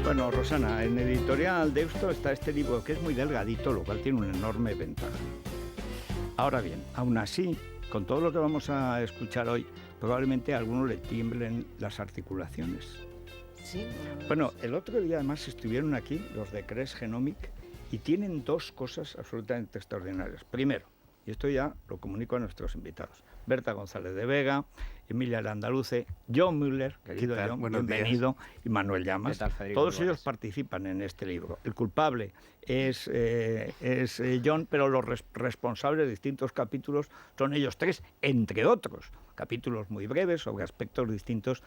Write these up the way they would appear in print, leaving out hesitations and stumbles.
Bueno, Rosana, en Editorial Deusto está este libro que es muy delgadito, lo cual tiene una enorme ventaja. Ahora bien, aún así, con todo lo que vamos a escuchar hoy, probablemente a algunos le tiemblen las articulaciones. Sí. Bueno, el otro día además estuvieron aquí los de Cres Genomic y tienen dos cosas absolutamente extraordinarias. Primero, y esto ya lo comunico a nuestros invitados, Berta González de Vega, Emilia Landaluce, John Müller, querido John, bienvenido, y Manuel Llamas. Todos ellos participan en este libro. El culpable es John, pero los responsables de distintos capítulos son ellos tres, entre otros. Capítulos muy breves sobre aspectos distintos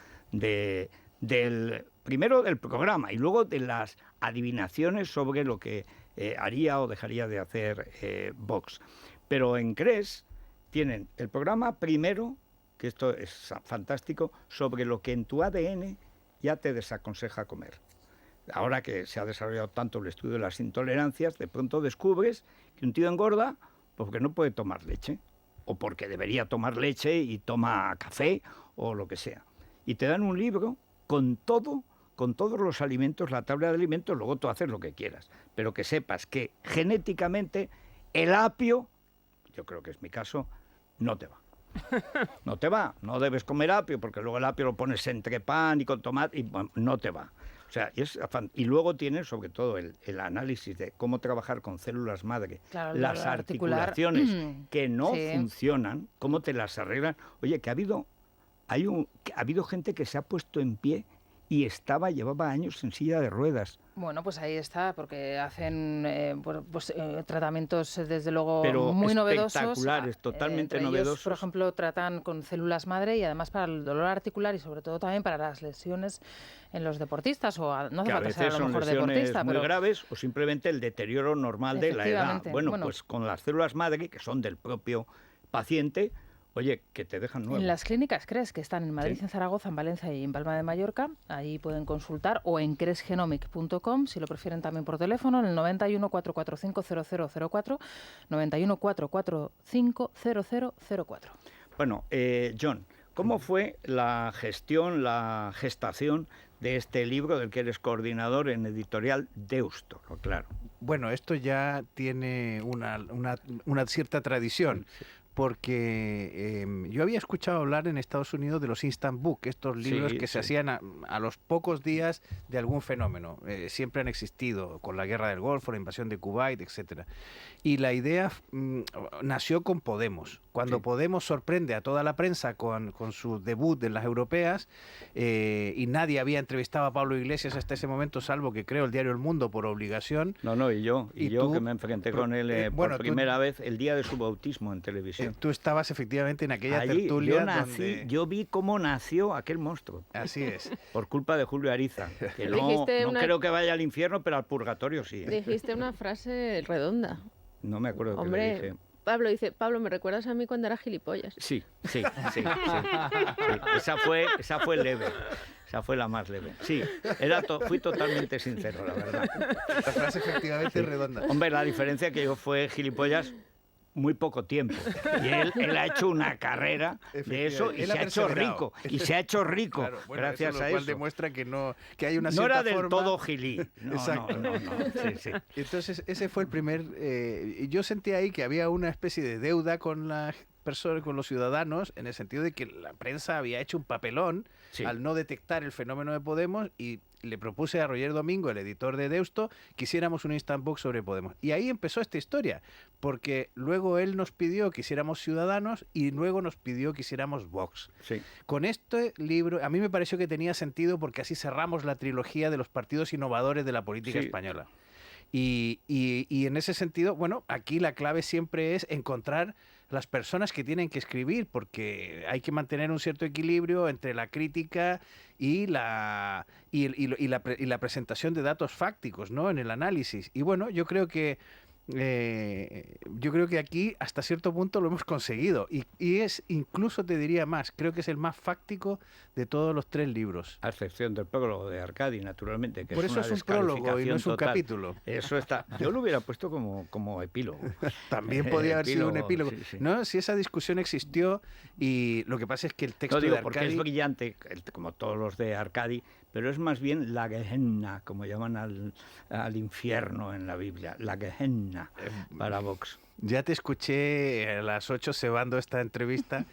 primero del programa y luego de las adivinaciones sobre lo que haría o dejaría de hacer Vox. Pero en Cres tienen el programa primero, que esto es fantástico, sobre lo que en tu ADN ya te desaconseja comer. Ahora que se ha desarrollado tanto el estudio de las intolerancias, de pronto descubres que un tío engorda porque no puede tomar leche, o porque debería tomar leche y toma café, o lo que sea. Y te dan un libro con todos los alimentos, la tabla de alimentos, luego tú haces lo que quieras. Pero que sepas que genéticamente el apio, yo creo que es mi caso, no te va. No te va, no debes comer apio, porque luego el apio lo pones entre pan y con tomate, y bueno, no te va. O sea, y luego tienes sobre todo el análisis de cómo trabajar con células madre, claro, las articulaciones que no funcionan, cómo te las arreglan. Oye, que ha habido gente que se ha puesto en pie y llevaba años en silla de ruedas. Bueno, pues ahí está, porque hacen tratamientos desde luego pero muy novedosos. Espectaculares, totalmente novedosos. Ellos, por ejemplo, tratan con células madre y además para el dolor articular y sobre todo también para las lesiones en los deportistas, o no hace falta ser a lo mejor deportista, muy graves o simplemente el deterioro normal de la edad. Bueno, pues con las células madre, que son del propio paciente, oye, que te dejan nuevo. En las clínicas Cres, que están en Madrid, en Zaragoza, en Valencia y en Palma de Mallorca, ahí pueden consultar, o en cresgenomic.com, si lo prefieren también por teléfono, en el 91 445 0004, 91 445 0004. Bueno, John, ¿cómo fue la gestación de este libro del que eres coordinador en Editorial Deusto? Claro. Bueno, esto ya tiene una cierta tradición. Sí. Porque yo había escuchado hablar en Estados Unidos de los instant book, estos libros que se hacían a los pocos días de algún fenómeno. Siempre han existido, con la guerra del Golfo, la invasión de Kuwait, etcétera. Y la idea nació con Podemos. Cuando Podemos sorprende a toda la prensa con su debut en las europeas, y nadie había entrevistado a Pablo Iglesias hasta ese momento, salvo que creo el diario El Mundo por obligación. Y yo que me enfrenté con él por primera vez el día de su bautismo en televisión. Tú estabas efectivamente en aquella tertulia yo vi cómo nació aquel monstruo. Así es. Por culpa de Julio Ariza, que no creo que vaya al infierno, pero al purgatorio sí. Dijiste una frase redonda. No me acuerdo qué le dije. Pablo dice, Pablo, ¿me recuerdas a mí cuando era gilipollas? Sí. Esa fue leve. Esa fue la más leve. Sí, fui totalmente sincero, la verdad. La frase efectivamente redonda. Hombre, la diferencia es que yo fue gilipollas muy poco tiempo. Y él ha hecho una carrera de eso y se ha hecho rico. Y se ha hecho rico, claro, gracias a eso. Lo cual demuestra que hay una cierta forma... No era del forma... todo gilí. Exacto. No. Sí. Entonces, ese fue el primer... yo sentí ahí que había una especie de deuda con las personas, con los ciudadanos, en el sentido de que la prensa había hecho un papelón al no detectar el fenómeno de Podemos, y le propuse a Roger Domingo, el editor de Deusto, que hiciéramos un instant book sobre Podemos. Y ahí empezó esta historia, porque luego él nos pidió que hiciéramos Ciudadanos y luego nos pidió que hiciéramos Vox. Sí. Con este libro, a mí me pareció que tenía sentido porque así cerramos la trilogía de los partidos innovadores de la política española. Y en ese sentido, bueno, aquí la clave siempre es encontrar las personas que tienen que escribir, porque hay que mantener un cierto equilibrio entre la crítica y la presentación de datos fácticos, ¿no?, en el análisis. Y bueno, yo creo que aquí hasta cierto punto lo hemos conseguido, y es, incluso te diría más, creo que es el más fáctico de todos los tres libros. A excepción del prólogo de Arcadi, naturalmente, que por eso es un prólogo y no es un capítulo. Eso está. Yo lo hubiera puesto como epílogo. También podía haber sido un epílogo. Sí. No, si esa discusión existió, y lo que pasa es que el texto de Arcadi... porque es brillante, como todos los de Arcadi, pero es más bien la Gehenna, como llaman al infierno en la Biblia, la Gehenna para Vox. Ya te escuché a las 8 cebando esta entrevista.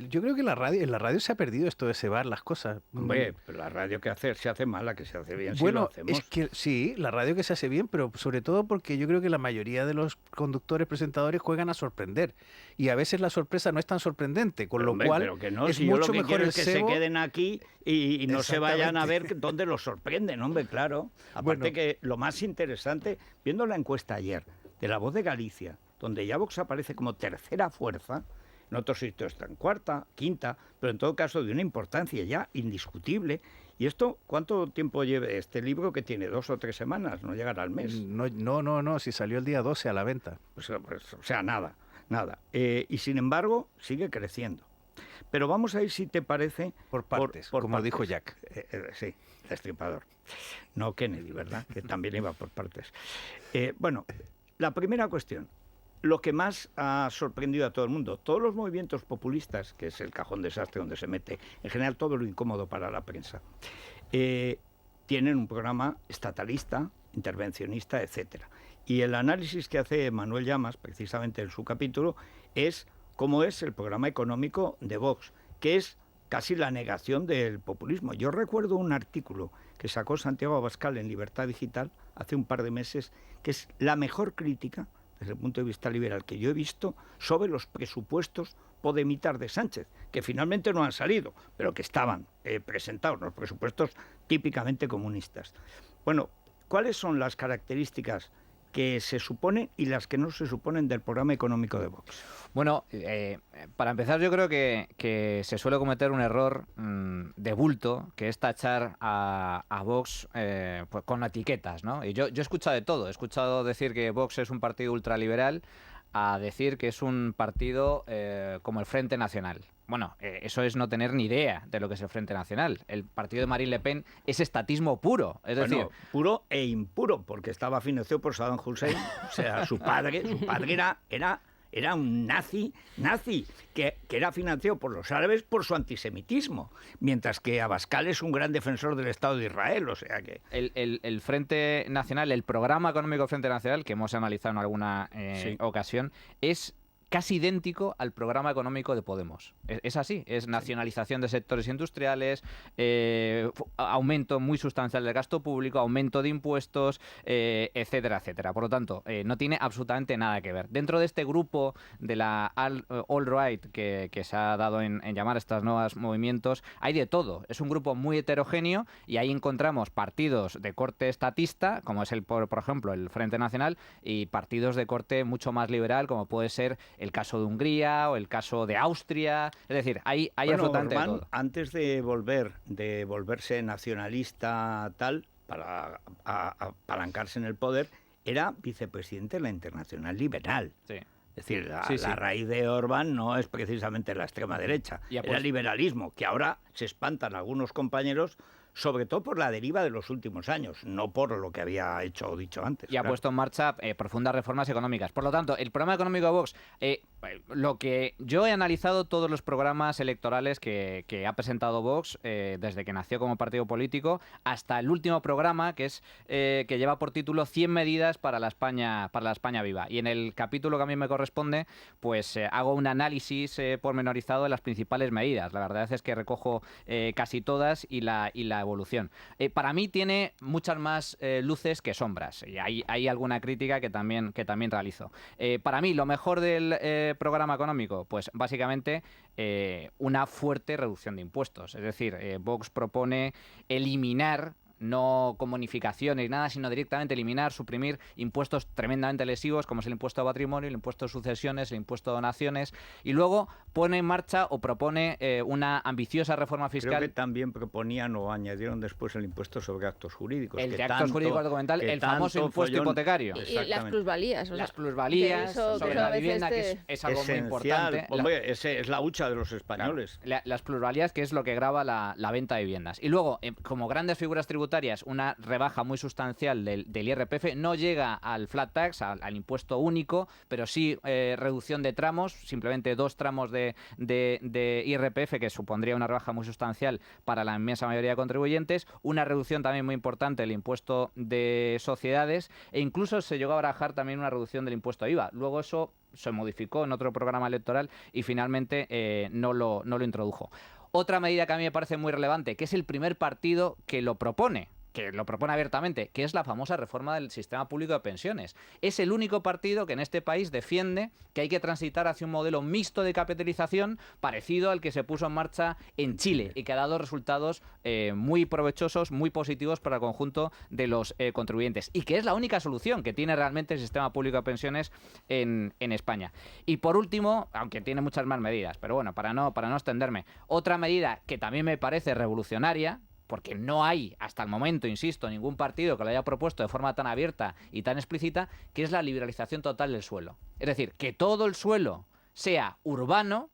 Yo creo que en la radio se ha perdido esto de cebar las cosas. Hombre, pero la radio que se hace mal, la que se hace bien, bueno, sí lo hacemos. Es que sí, la radio que se hace bien, pero sobre todo porque yo creo que la mayoría de los conductores, presentadores juegan a sorprender. Y a veces la sorpresa no es tan sorprendente, con pero, lo cual pero que no, es si yo mucho lo que mejor quiero el es que cebo. se queden aquí y no se vayan a ver dónde los sorprenden, hombre, claro. Aparte que lo más interesante, viendo la encuesta ayer de La Voz de Galicia, donde ya Vox aparece como tercera fuerza, en otros sitios está en cuarta, quinta, pero en todo caso de una importancia ya indiscutible. ¿Y esto cuánto tiempo lleva este libro, que tiene 2 o 3 semanas? No llegará al mes. No, si salió el día 12 a la venta. Pues, o sea, nada. Y sin embargo, sigue creciendo. Pero vamos a ir, si te parece... Por partes, como partes. dijo Jack. Sí, Destripador. No Kennedy, ¿verdad? Que también iba por partes. Bueno, la primera cuestión. Lo que más ha sorprendido a todo el mundo, todos los movimientos populistas, que es el cajón desastre donde se mete, en general todo lo incómodo para la prensa, tienen un programa estatalista, intervencionista, etcétera. Y el análisis que hace Manuel Llamas, precisamente en su capítulo, es cómo es el programa económico de Vox, que es casi la negación del populismo. Yo recuerdo un artículo que sacó Santiago Abascal en Libertad Digital hace un par de meses, que es la mejor crítica desde el punto de vista liberal que yo he visto sobre los presupuestos podemitas de Sánchez, que finalmente no han salido, pero que estaban presentados, los presupuestos típicamente comunistas. Bueno, ¿cuáles son las características que se suponen y las que no se suponen del programa económico de Vox? Bueno, para empezar, yo creo que se suele cometer un error de bulto, que es tachar a Vox pues con etiquetas, ¿no? Y yo he escuchado de todo. He escuchado decir que Vox es un partido ultraliberal, a decir que es un partido como el Frente Nacional. Bueno, eso es no tener ni idea de lo que es el Frente Nacional. El partido de Marine Le Pen es estatismo puro. Es decir, puro e impuro, porque estaba financiado por Saddam Hussein. O sea, su padre era un nazi que era financiado por los árabes por su antisemitismo, mientras que Abascal es un gran defensor del Estado de Israel. O sea que el Frente Nacional, el programa económico del Frente Nacional, que hemos analizado en alguna ocasión, es casi idéntico al programa económico de Podemos. Es así, es nacionalización de sectores industriales, aumento muy sustancial del gasto público, aumento de impuestos, etcétera, etcétera. Por lo tanto, no tiene absolutamente nada que ver. Dentro de este grupo de la alt-right que se ha dado en llamar a estos nuevos movimientos, hay de todo. Es un grupo muy heterogéneo y ahí encontramos partidos de corte estatista, como es por ejemplo el Frente Nacional, y partidos de corte mucho más liberal, como puede ser el caso de Hungría o el caso de Austria. Es decir, hay absolutamente Orbán, todo. Antes de volverse nacionalista tal, para apalancarse en el poder, era vicepresidente de la Internacional Liberal. Sí. Es decir, la raíz de Orbán no es precisamente la extrema derecha, era el liberalismo, que ahora se espantan algunos compañeros, sobre todo por la deriva de los últimos años, no por lo que había hecho o dicho antes. Y ha puesto en marcha profundas reformas económicas. Por lo tanto, el programa económico de Vox, lo que yo he analizado todos los programas electorales que ha presentado Vox desde que nació como partido político hasta el último programa, que es que lleva por título 100 medidas para la España viva. Y en el capítulo que a mí me corresponde, pues hago un análisis pormenorizado de las principales medidas. La verdad es que recojo casi todas y la evolución. Para mí tiene muchas más luces que sombras, y hay alguna crítica que también realizo. Para mí lo mejor del programa económico, pues básicamente una fuerte reducción de impuestos. Es decir, Vox propone eliminar, no con bonificaciones ni nada, sino directamente eliminar, suprimir impuestos tremendamente lesivos, como es el impuesto de patrimonio, el impuesto de sucesiones, el impuesto de donaciones, y luego pone en marcha o propone una ambiciosa reforma fiscal. Creo que también proponían o añadieron después el impuesto sobre actos jurídicos. El de actos jurídicos documental, el famoso impuesto hipotecario. Y las plusvalías. Las plusvalías sobre la vivienda, que es algo muy importante. Hombre, es la hucha de los españoles. Claro, las plusvalías, que es lo que grava la venta de viviendas. Y luego, como grandes figuras tributarias tributarias una rebaja muy sustancial del IRPF, no llega al flat tax, al impuesto único, pero sí reducción de tramos, simplemente 2 tramos de IRPF, que supondría una rebaja muy sustancial para la inmensa mayoría de contribuyentes, una reducción también muy importante del impuesto de sociedades, e incluso se llegó a barajar también una reducción del impuesto a IVA. Luego eso se modificó en otro programa electoral y finalmente no lo introdujo. Otra medida que a mí me parece muy relevante, que es el primer partido que lo propone abiertamente, que es la famosa reforma del sistema público de pensiones. Es el único partido que en este país defiende que hay que transitar hacia un modelo mixto de capitalización parecido al que se puso en marcha en Chile y que ha dado resultados muy provechosos, muy positivos para el conjunto de los contribuyentes, y que es la única solución que tiene realmente el sistema público de pensiones en España. Y por último, aunque tiene muchas más medidas, pero bueno, para no extenderme, otra medida que también me parece revolucionaria, porque no hay, hasta el momento, insisto, ningún partido que lo haya propuesto de forma tan abierta y tan explícita, que es la liberalización total del suelo. Es decir, que todo el suelo sea urbano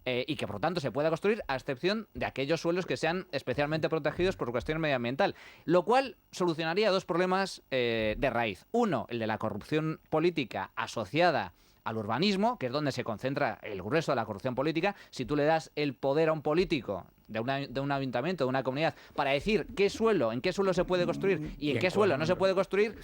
y que, por lo tanto, se pueda construir, a excepción de aquellos suelos que sean especialmente protegidos por cuestión medioambiental. Lo cual solucionaría 2 problemas de raíz. Uno, el de la corrupción política asociada al urbanismo, que es donde se concentra el grueso de la corrupción política. Si tú le das el poder a un político de un ayuntamiento, de una comunidad, para decir en qué suelo se puede construir y en qué suelo no se puede construir,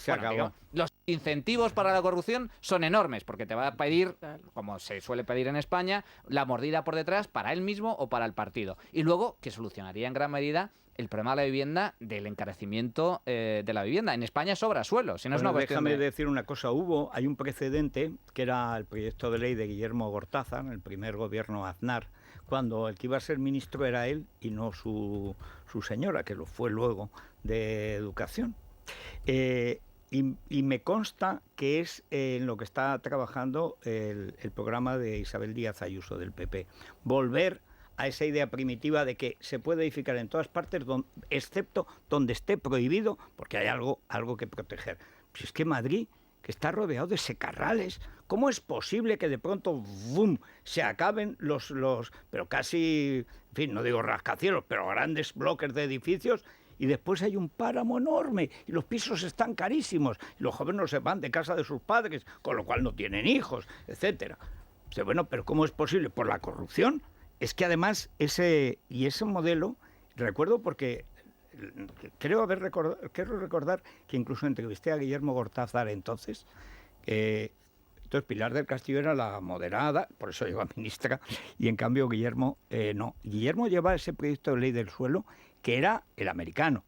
los incentivos para la corrupción son enormes, porque te va a pedir, como se suele pedir en España, la mordida por detrás para él mismo o para el partido. Y luego, que solucionaría en gran medida el problema de la vivienda, del encarecimiento de la vivienda. En España sobra suelo, si no es una cuestión déjame decir una cosa. Hay un precedente, que era el proyecto de ley de Guillermo Gortázar, el primer gobierno Aznar, cuando el que iba a ser ministro era él y no su señora, que lo fue luego, de Educación. Y me consta que es en lo que está trabajando el programa de Isabel Díaz Ayuso, del PP. Volver a esa idea primitiva de que se puede edificar en todas partes, excepto donde esté prohibido, porque hay algo que proteger. Pues es que Madrid, que está rodeado de secarrales, ¿cómo es posible que de pronto ¡bum!, se acaben pero casi, en fin, no digo rascacielos, pero grandes bloques de edificios, y después hay un páramo enorme y los pisos están carísimos y los jóvenes no se van de casa de sus padres, con lo cual no tienen hijos, etcétera? Bueno, pero ¿cómo es posible? Por la corrupción. Es que además ese modelo, recuerdo porque quiero recordar que incluso entrevisté a Guillermo Gortázar entonces Pilar del Castillo era la moderada, por eso lleva ministra, y en cambio Guillermo no. Guillermo lleva ese proyecto de ley del suelo que era el americano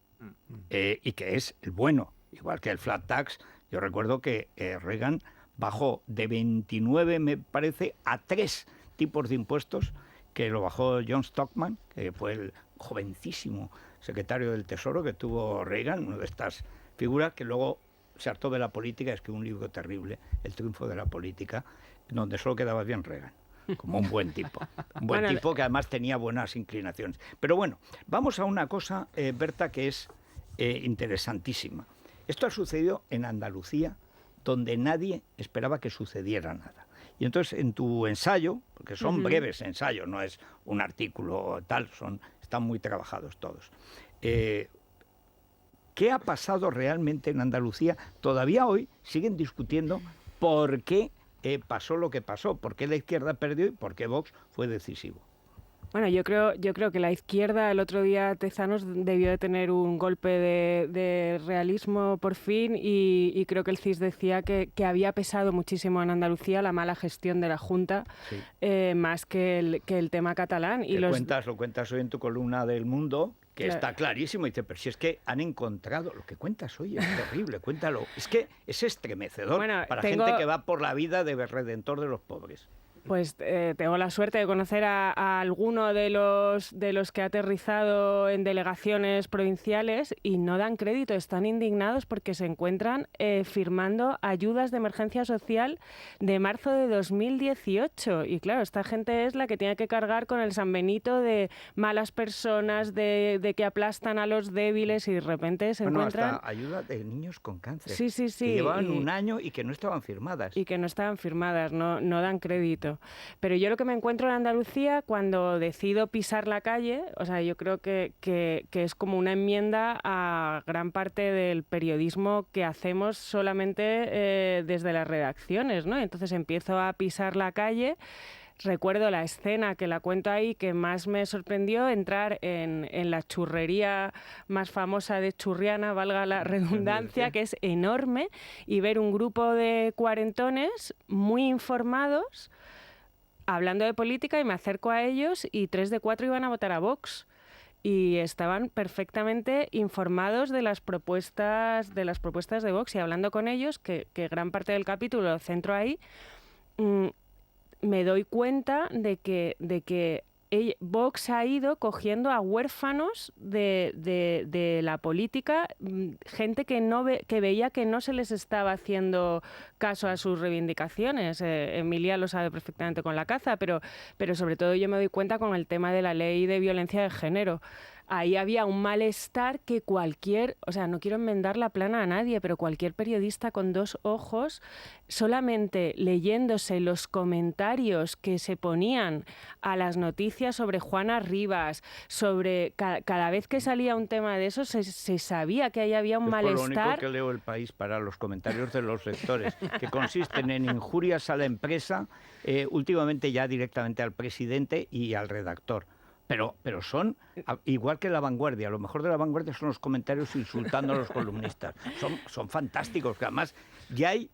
y que es el bueno, igual que el flat tax. Yo recuerdo que Reagan bajó de 29, me parece, a 3 tipos de impuestos, que lo bajó John Stockman, que fue el jovencísimo secretario del Tesoro que tuvo Reagan, una de estas figuras que luego se hartó de la política. Es que un libro terrible, El triunfo de la política, donde solo quedaba bien Reagan, como un buen tipo. Un buen tipo que además tenía buenas inclinaciones. Pero bueno, vamos a una cosa, Berta, que es interesantísima. Esto ha sucedido en Andalucía, donde nadie esperaba que sucediera nada. Y entonces en tu ensayo, porque son breves ensayos, no es un artículo tal, están muy trabajados todos. ¿Qué ha pasado realmente en Andalucía? Todavía hoy siguen discutiendo por qué pasó lo que pasó, por qué la izquierda perdió y por qué Vox fue decisivo. Bueno, yo creo que la izquierda, el otro día Tezanos debió de tener un golpe de realismo por fin, y creo que el CIS decía que había pesado muchísimo en Andalucía la mala gestión de la Junta, sí, más que el tema catalán. Y lo cuentas hoy en tu columna del Mundo, que está clarísimo. Y dice, pero si es que han encontrado, lo que cuentas hoy es terrible, cuéntalo. Es que es estremecedor para gente que va por la vida de redentor de los pobres. Pues tengo la suerte de conocer a alguno de los que ha aterrizado en delegaciones provinciales y no dan crédito, están indignados porque se encuentran firmando ayudas de emergencia social de marzo de 2018. Y claro, esta gente es la que tiene que cargar con el San Benito de malas personas, de que aplastan a los débiles, y de repente se encuentran... hasta ayuda de niños con cáncer. Sí. Que llevaban un año y que no estaban firmadas. Y que no estaban firmadas, no dan crédito. claro. Pero yo lo que me encuentro en Andalucía cuando decido pisar la calle, o sea, yo creo que es como una enmienda a gran parte del periodismo que hacemos solamente desde las redacciones, ¿no? Entonces empiezo a pisar la calle. Recuerdo la escena, que la cuento ahí, que más me sorprendió, entrar en la churrería más famosa de Churriana, valga la redundancia, que es enorme, y ver un grupo de cuarentones muy informados hablando de política, y me acerco a ellos y 3 de 4 iban a votar a Vox. Y estaban perfectamente informados de las propuestas de Vox, y hablando con ellos, que gran parte del capítulo lo centro ahí, me doy cuenta de que Vox ha ido cogiendo a huérfanos de la política, gente que veía que no se les estaba haciendo caso a sus reivindicaciones. Emilia lo sabe perfectamente con la caza, pero sobre todo yo me doy cuenta con el tema de la ley de violencia de género. Ahí había un malestar que o sea, no quiero enmendar la plana a nadie, pero cualquier periodista con 2 ojos, solamente leyéndose los comentarios que se ponían a las noticias sobre Juana Rivas, sobre cada vez que salía un tema de eso, se sabía que ahí había un malestar. Es lo único que leo El País para los comentarios de los lectores, que consisten en injurias a la empresa, últimamente ya directamente al presidente y al redactor. Pero son igual que La Vanguardia. Lo mejor de La Vanguardia son los comentarios insultando a los columnistas. Son fantásticos, que además ya hay,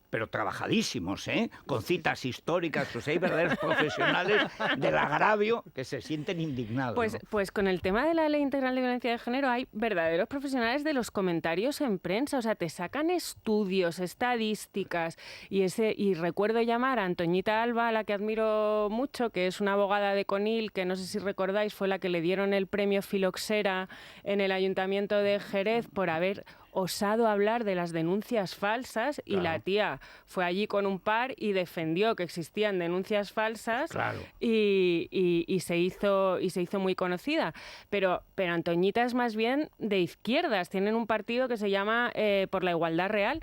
pero trabajadísimos, con citas históricas. O sea, hay verdaderos profesionales del agravio que se sienten indignados. Pues con el tema de la Ley Integral de Violencia de Género hay verdaderos profesionales de los comentarios en prensa. O sea, te sacan estudios, estadísticas, y recuerdo llamar a Antoñita Alba, a la que admiro mucho, que es una abogada de Conil, que no sé si recordáis, fue la que le dieron el premio Filoxera en el Ayuntamiento de Jerez por haber osado hablar de las denuncias falsas, y la tía fue allí con un par y defendió que existían denuncias falsas, y se hizo muy conocida. Pero Antoñita es más bien de izquierdas, tienen un partido que se llama Por la Igualdad Real,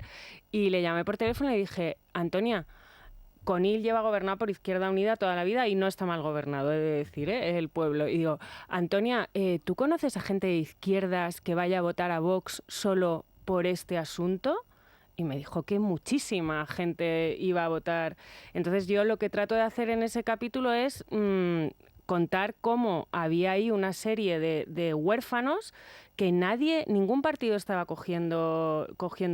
y le llamé por teléfono y le dije: Antonia, Conil lleva gobernado por Izquierda Unida toda la vida y no está mal gobernado, he de decir, el pueblo. Y digo: Antonia, ¿tú conoces a gente de izquierdas que vaya a votar a Vox solo por este asunto? Y me dijo que muchísima gente iba a votar. Entonces yo lo que trato de hacer en ese capítulo es contar cómo había ahí una serie de huérfanos que ningún partido estaba cogiendo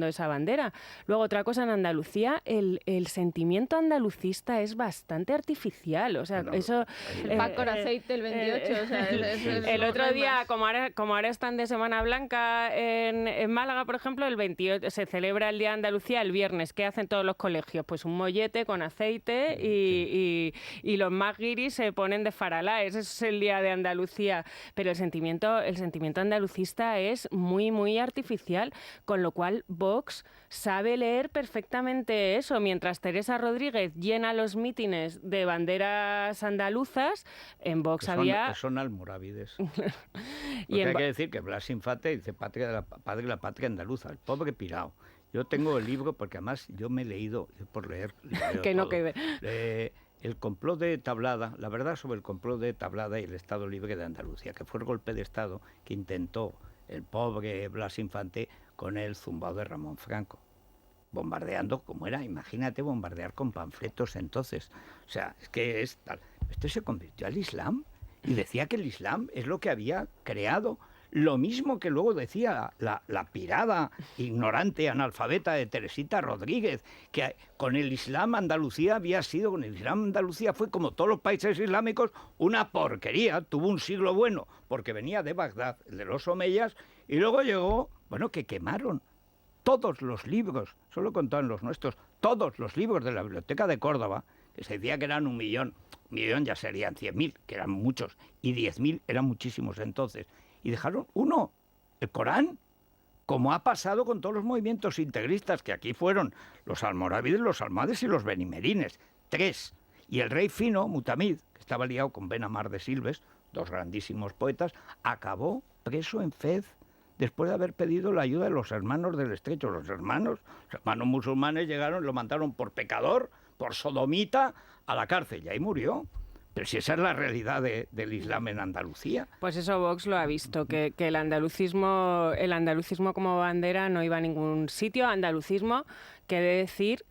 esa bandera. Luego, otra cosa, en Andalucía, el sentimiento andalucista es bastante artificial. O sea, eso... El pack con aceite, el 28. O sea, el otro día, como ahora están de Semana Blanca en Málaga, por ejemplo, el 28 se celebra el Día de Andalucía el viernes. ¿Qué hacen todos los colegios? Pues un mollete con aceite, y los más guiris se ponen de faralá. Ese es el Día de Andalucía. Pero el sentimiento andalucista es muy, muy artificial, con lo cual Vox sabe leer perfectamente eso. Mientras Teresa Rodríguez llena los mítines de banderas andaluzas, en Vox son almorávides. Porque hay que decir que Blas Infante dice padre de la patria andaluza, el pobre pirao. Yo tengo el libro, porque además yo me he leído, por leer que todo. No quede. El complot de Tablada, la verdad sobre el complot de Tablada y el Estado Libre de Andalucía, que fue el golpe de Estado que intentó el pobre Blas Infante con el zumbao de Ramón Franco, bombardeando como era, imagínate bombardear con panfletos entonces. O sea, es que es tal. Esto se convirtió al Islam, y decía que el Islam es lo que había creado. Lo mismo que luego decía la pirada, ignorante, analfabeta de Teresita Rodríguez, que con el Islam Andalucía fue, como todos los países islámicos, una porquería. Tuvo un siglo bueno, porque venía de Bagdad, el de los omeyas, y luego llegó, que quemaron todos los libros, solo contaban los nuestros, todos los libros de la Biblioteca de Córdoba, que se decía que eran 1 millón. 1 millón ya serían 100.000, que eran muchos, y 10.000 eran muchísimos entonces. Y dejaron uno, el Corán, como ha pasado con todos los movimientos integristas, que aquí fueron los almorávides, los almohades y los benimerines, 3. Y el rey fino, Mutamid, que estaba liado con Ben Amar de Silves, 2 grandísimos poetas, acabó preso en Fez, después de haber pedido la ayuda de los hermanos del Estrecho. Los hermanos musulmanes llegaron, lo mandaron por pecador, por sodomita a la cárcel y ahí murió. Pero si esa es la realidad del Islam en Andalucía. Pues eso Vox lo ha visto, que el andalucismo como bandera no iba a ningún sitio. Andalucismo, que he de decir,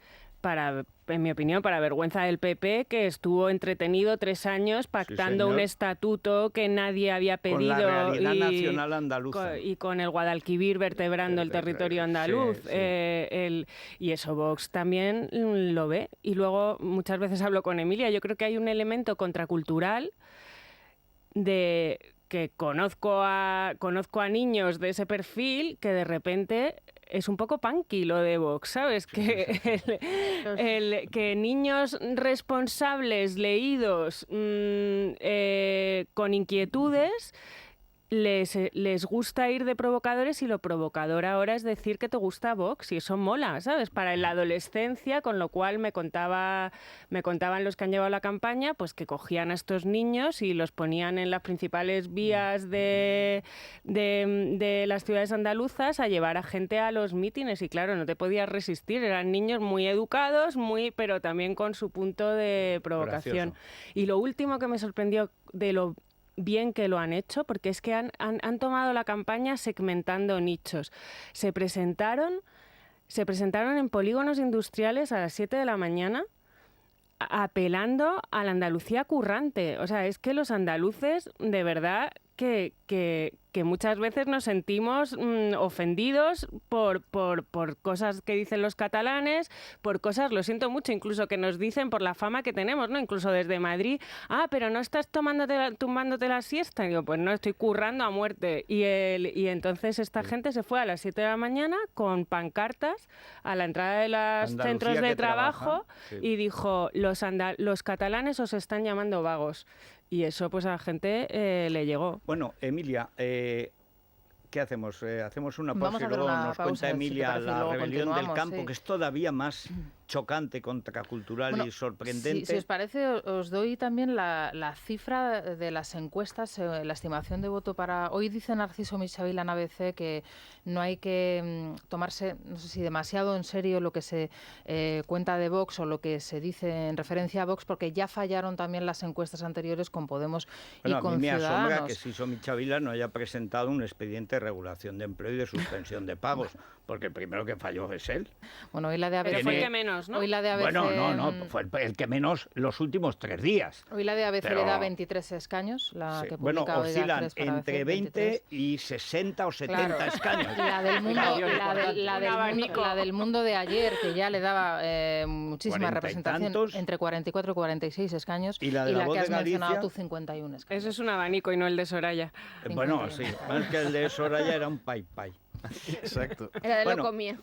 en mi opinión, para vergüenza del PP, que estuvo entretenido 3 años pactando un estatuto que nadie había pedido. Con la realidad nacional andaluza. Y con el Guadalquivir vertebrando el territorio andaluz. Sí. Y eso Vox también lo ve. Y luego muchas veces hablo con Emilia. Yo creo que hay un elemento contracultural de que conozco a niños de ese perfil que de repente es un poco punky lo de Vox, ¿sabes? Que niños responsables, leídos, con inquietudes, les gusta ir de provocadores, y lo provocador ahora es decir que te gusta Vox, y eso mola, ¿sabes? Para la adolescencia, con lo cual me contaban los que han llevado la campaña, pues que cogían a estos niños y los ponían en las principales vías de las ciudades andaluzas a llevar a gente a los mítines, y claro, no te podías resistir, eran niños muy educados, pero también con su punto de provocación. Gracioso. Y lo último que me sorprendió de lo bien que lo han hecho, porque es que han tomado la campaña segmentando nichos. Se presentaron en polígonos industriales a las 7 de la mañana apelando a la Andalucía currante. O sea, es que los andaluces, de verdad, que muchas veces nos sentimos ofendidos por cosas que dicen los catalanes, por cosas, lo siento mucho, incluso que nos dicen por la fama que tenemos, ¿no? Incluso desde Madrid, pero no estás tumbándote la siesta. Y digo, pues no, estoy currando a muerte. Y entonces esta gente se fue a las 7 de la mañana con pancartas a la entrada de los centros de trabajo y dijo, los catalanes os están llamando vagos. Y eso pues a la gente le llegó. Bueno, Emilia, ¿qué hacemos? Hacemos una pausa y Vamos a hacer luego una nos pausa, cuenta si te Emilia parece, y la luego rebelión del continuamos, campo, sí. que es todavía más chocante, contracultural y sorprendente. Si os parece, os doy también la cifra de las encuestas, la estimación de voto para... Hoy dice Narciso Michavila en ABC que no hay que tomarse, no sé si demasiado en serio lo que se cuenta de Vox o lo que se dice en referencia a Vox, porque ya fallaron también las encuestas anteriores con Podemos y con a mí me Ciudadanos. asombra que Siso Michavila no haya presentado un expediente de regulación de empleo y de suspensión de pagos, porque el primero que falló es él. Bueno, hoy la de ABC... Pero fue el que menos, ¿no? Hoy la de ABC, Bueno, no, fue el que menos los últimos 3 días. Hoy la de ABC Pero... le da 23 escaños, la Sí. que Bueno, publica hoy de oscilan A3 para entre ABC, 20 23. y 60 o 70 Claro. escaños. La del mundo de ayer, que ya le daba muchísima 40 y representación, tantos. entre 44 y 46 escaños, Y la de La Voz que has de Galicia. mencionado tú, 51 escaños. Eso es un abanico y no el de Soraya. Bueno, sí, es que el de Soraya era un pai. Exacto. Era de Bueno, lo comía.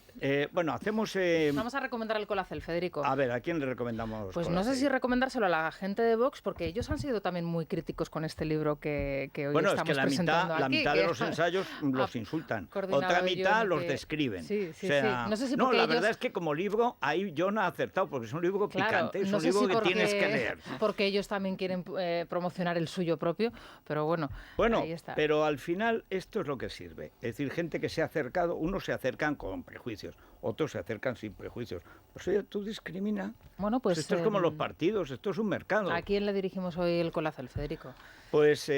Bueno, hacemos... Vamos a recomendar el Colacel, Federico. A ver, ¿a quién le recomendamos? Pues no sé si recomendárselo a la gente de Vox, porque ellos han sido también muy críticos con este libro que hoy Bueno, es estamos que la presentando mitad, aquí, de que los ensayos los insultan. coordinado Otra mitad John, los que- describen. Sí, sí, O sea, sí. No sé si no, porque la ellos- verdad es que como libro, ahí John ha acertado, porque es un libro Claro, picante, es no un sé libro si que porque, tienes que leer. porque ellos también quieren promocionar el suyo propio, pero bueno, Bueno, ahí está. pero al final esto es lo que sirve. Es decir, gente que se ha acercado, unos se acercan con prejuicios, otros se acercan sin prejuicios. Pues oye, tú discrimina. Bueno, pues Esto es como los partidos, esto es un mercado. ¿a quién le dirigimos hoy el Colacel, Federico? Pues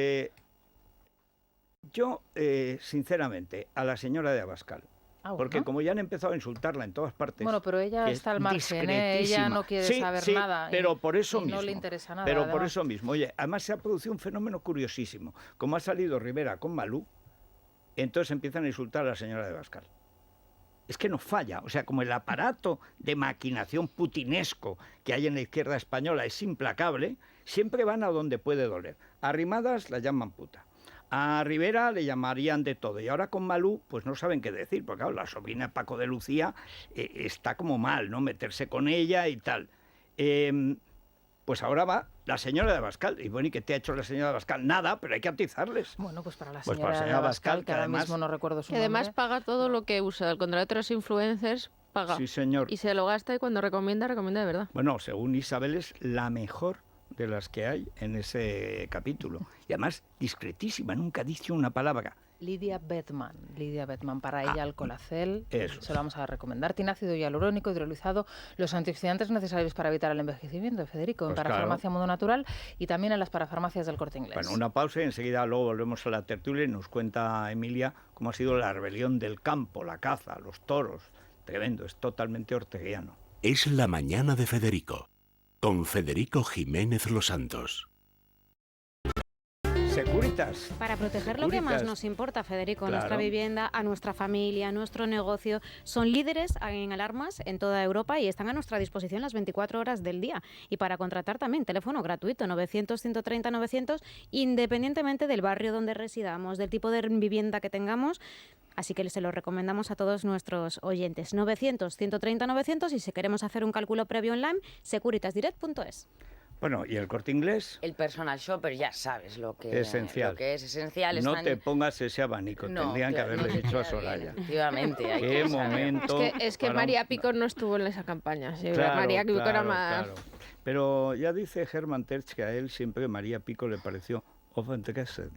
yo, sinceramente, a la señora de Abascal. Porque bueno. como ya han empezado a insultarla en todas partes... Bueno, pero ella que está es al margen, ella discretísima. no quiere Sí, saber sí, nada. pero por eso y mismo. no le interesa nada. Pero por además. eso mismo. Oye, además se ha producido un fenómeno curiosísimo. Como ha salido Rivera con Malú, entonces empiezan a insultar a la señora de Abascal. Es que no falla. O sea, como el aparato de maquinación putinesco que hay en la izquierda española es implacable, siempre van a donde puede doler. A Arrimadas la llaman puta. A Rivera le llamarían de todo. Y ahora con Malú, pues no saben qué decir. Porque claro, la sobrina de Paco de Lucía está como mal, ¿no? Meterse con ella y tal. Pues ahora va la señora de Abascal. Y bueno, ¿y qué te ha hecho la señora de Abascal? Nada, pero hay que atizarles. Bueno, pues para la Pues señora, para la señora Abascal, Abascal, que ahora además- mismo no recuerdo su Que además nombre. paga todo lo que usa. Al contrario de otros influencers, paga. Sí, señor. Y se lo gasta y cuando recomienda, recomienda de verdad. Bueno, según Isabel es la mejor de las que hay en ese capítulo. Y además, discretísima, nunca dice una palabra. Lidia Bedman. Lidia Bedman, para ella Alcolacel, eso se lo vamos a recomendar. Tiene ácido hialurónico, hidrolizado, los antioxidantes necesarios para evitar el envejecimiento, Federico, en Pues Parafarmacia Mundo Natural y también en las parafarmacias del Corte Inglés. Bueno, una pausa y enseguida luego volvemos a la tertulia y nos cuenta Emilia cómo ha sido la rebelión del campo, la caza, los toros. Tremendo, es totalmente orteguiano. Es la mañana de Federico, con Federico Jiménez Los Santos. Securitas. Para proteger lo que más nos importa, Federico, Claro. nuestra vivienda, a nuestra familia, a nuestro negocio. Son líderes en alarmas en toda Europa y están a nuestra disposición las 24 horas del día. Y para contratar también, teléfono gratuito, 900-130-900, independientemente del barrio donde residamos, del tipo de vivienda que tengamos. Así que se lo recomendamos a todos nuestros oyentes. 900-130-900 y si queremos hacer un cálculo previo online, securitasdirect.es. Bueno, ¿y el Corte Inglés? El personal shopper, ya sabes lo que, Esencial. Lo que es esencial. No Están- te pongas ese abanico, No, tendrían claro, que no haberle te dicho a queda bien, Soraya. efectivamente, hay Qué que saber. momento. Es que para un- María Pico no estuvo en esa campaña. Sí, Claro, María Pico era claro, más... claro. Pero ya dice Hermann Tertsch que a él siempre María Pico le pareció overdressed,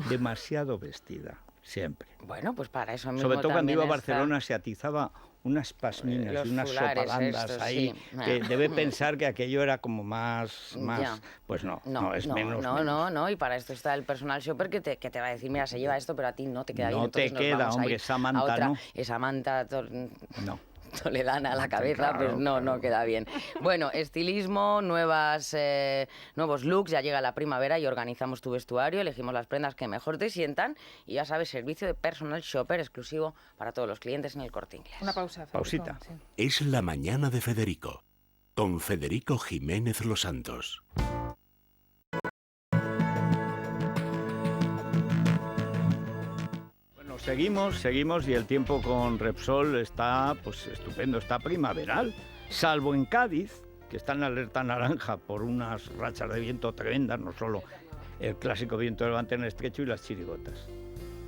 demasiado vestida, siempre. Bueno, pues para eso mismo Sobre todo cuando iba a también está- Barcelona se atizaba unas pasminas Los y unas fulares sopalandas estos, ahí, sí. que debe pensar que aquello era como más Ya. pues no, No, es no, menos. no, menos. no, no, y para esto está el personal shopper que te va a decir, mira, se lleva esto, pero a ti no te queda bien. No te entonces nos queda, vamos a hombre, ir esa a manta otra. no. Esa manta No. toledana a la cabeza, Claro, pues no, claro. no queda bien. Bueno, estilismo, nuevos looks, ya llega la primavera y organizamos tu vestuario, elegimos las prendas que mejor te sientan y ya sabes, servicio de personal shopper exclusivo para todos los clientes en el Corte Inglés. Una pausa, Federico. Pausita. Sí. Es la mañana de Federico, con Federico Jiménez Los Santos. Bueno, seguimos y el tiempo con Repsol está pues estupendo, está primaveral, salvo en Cádiz, que está en alerta naranja por unas rachas de viento tremendas, no solo el clásico viento del levante en el estrecho y las chirigotas.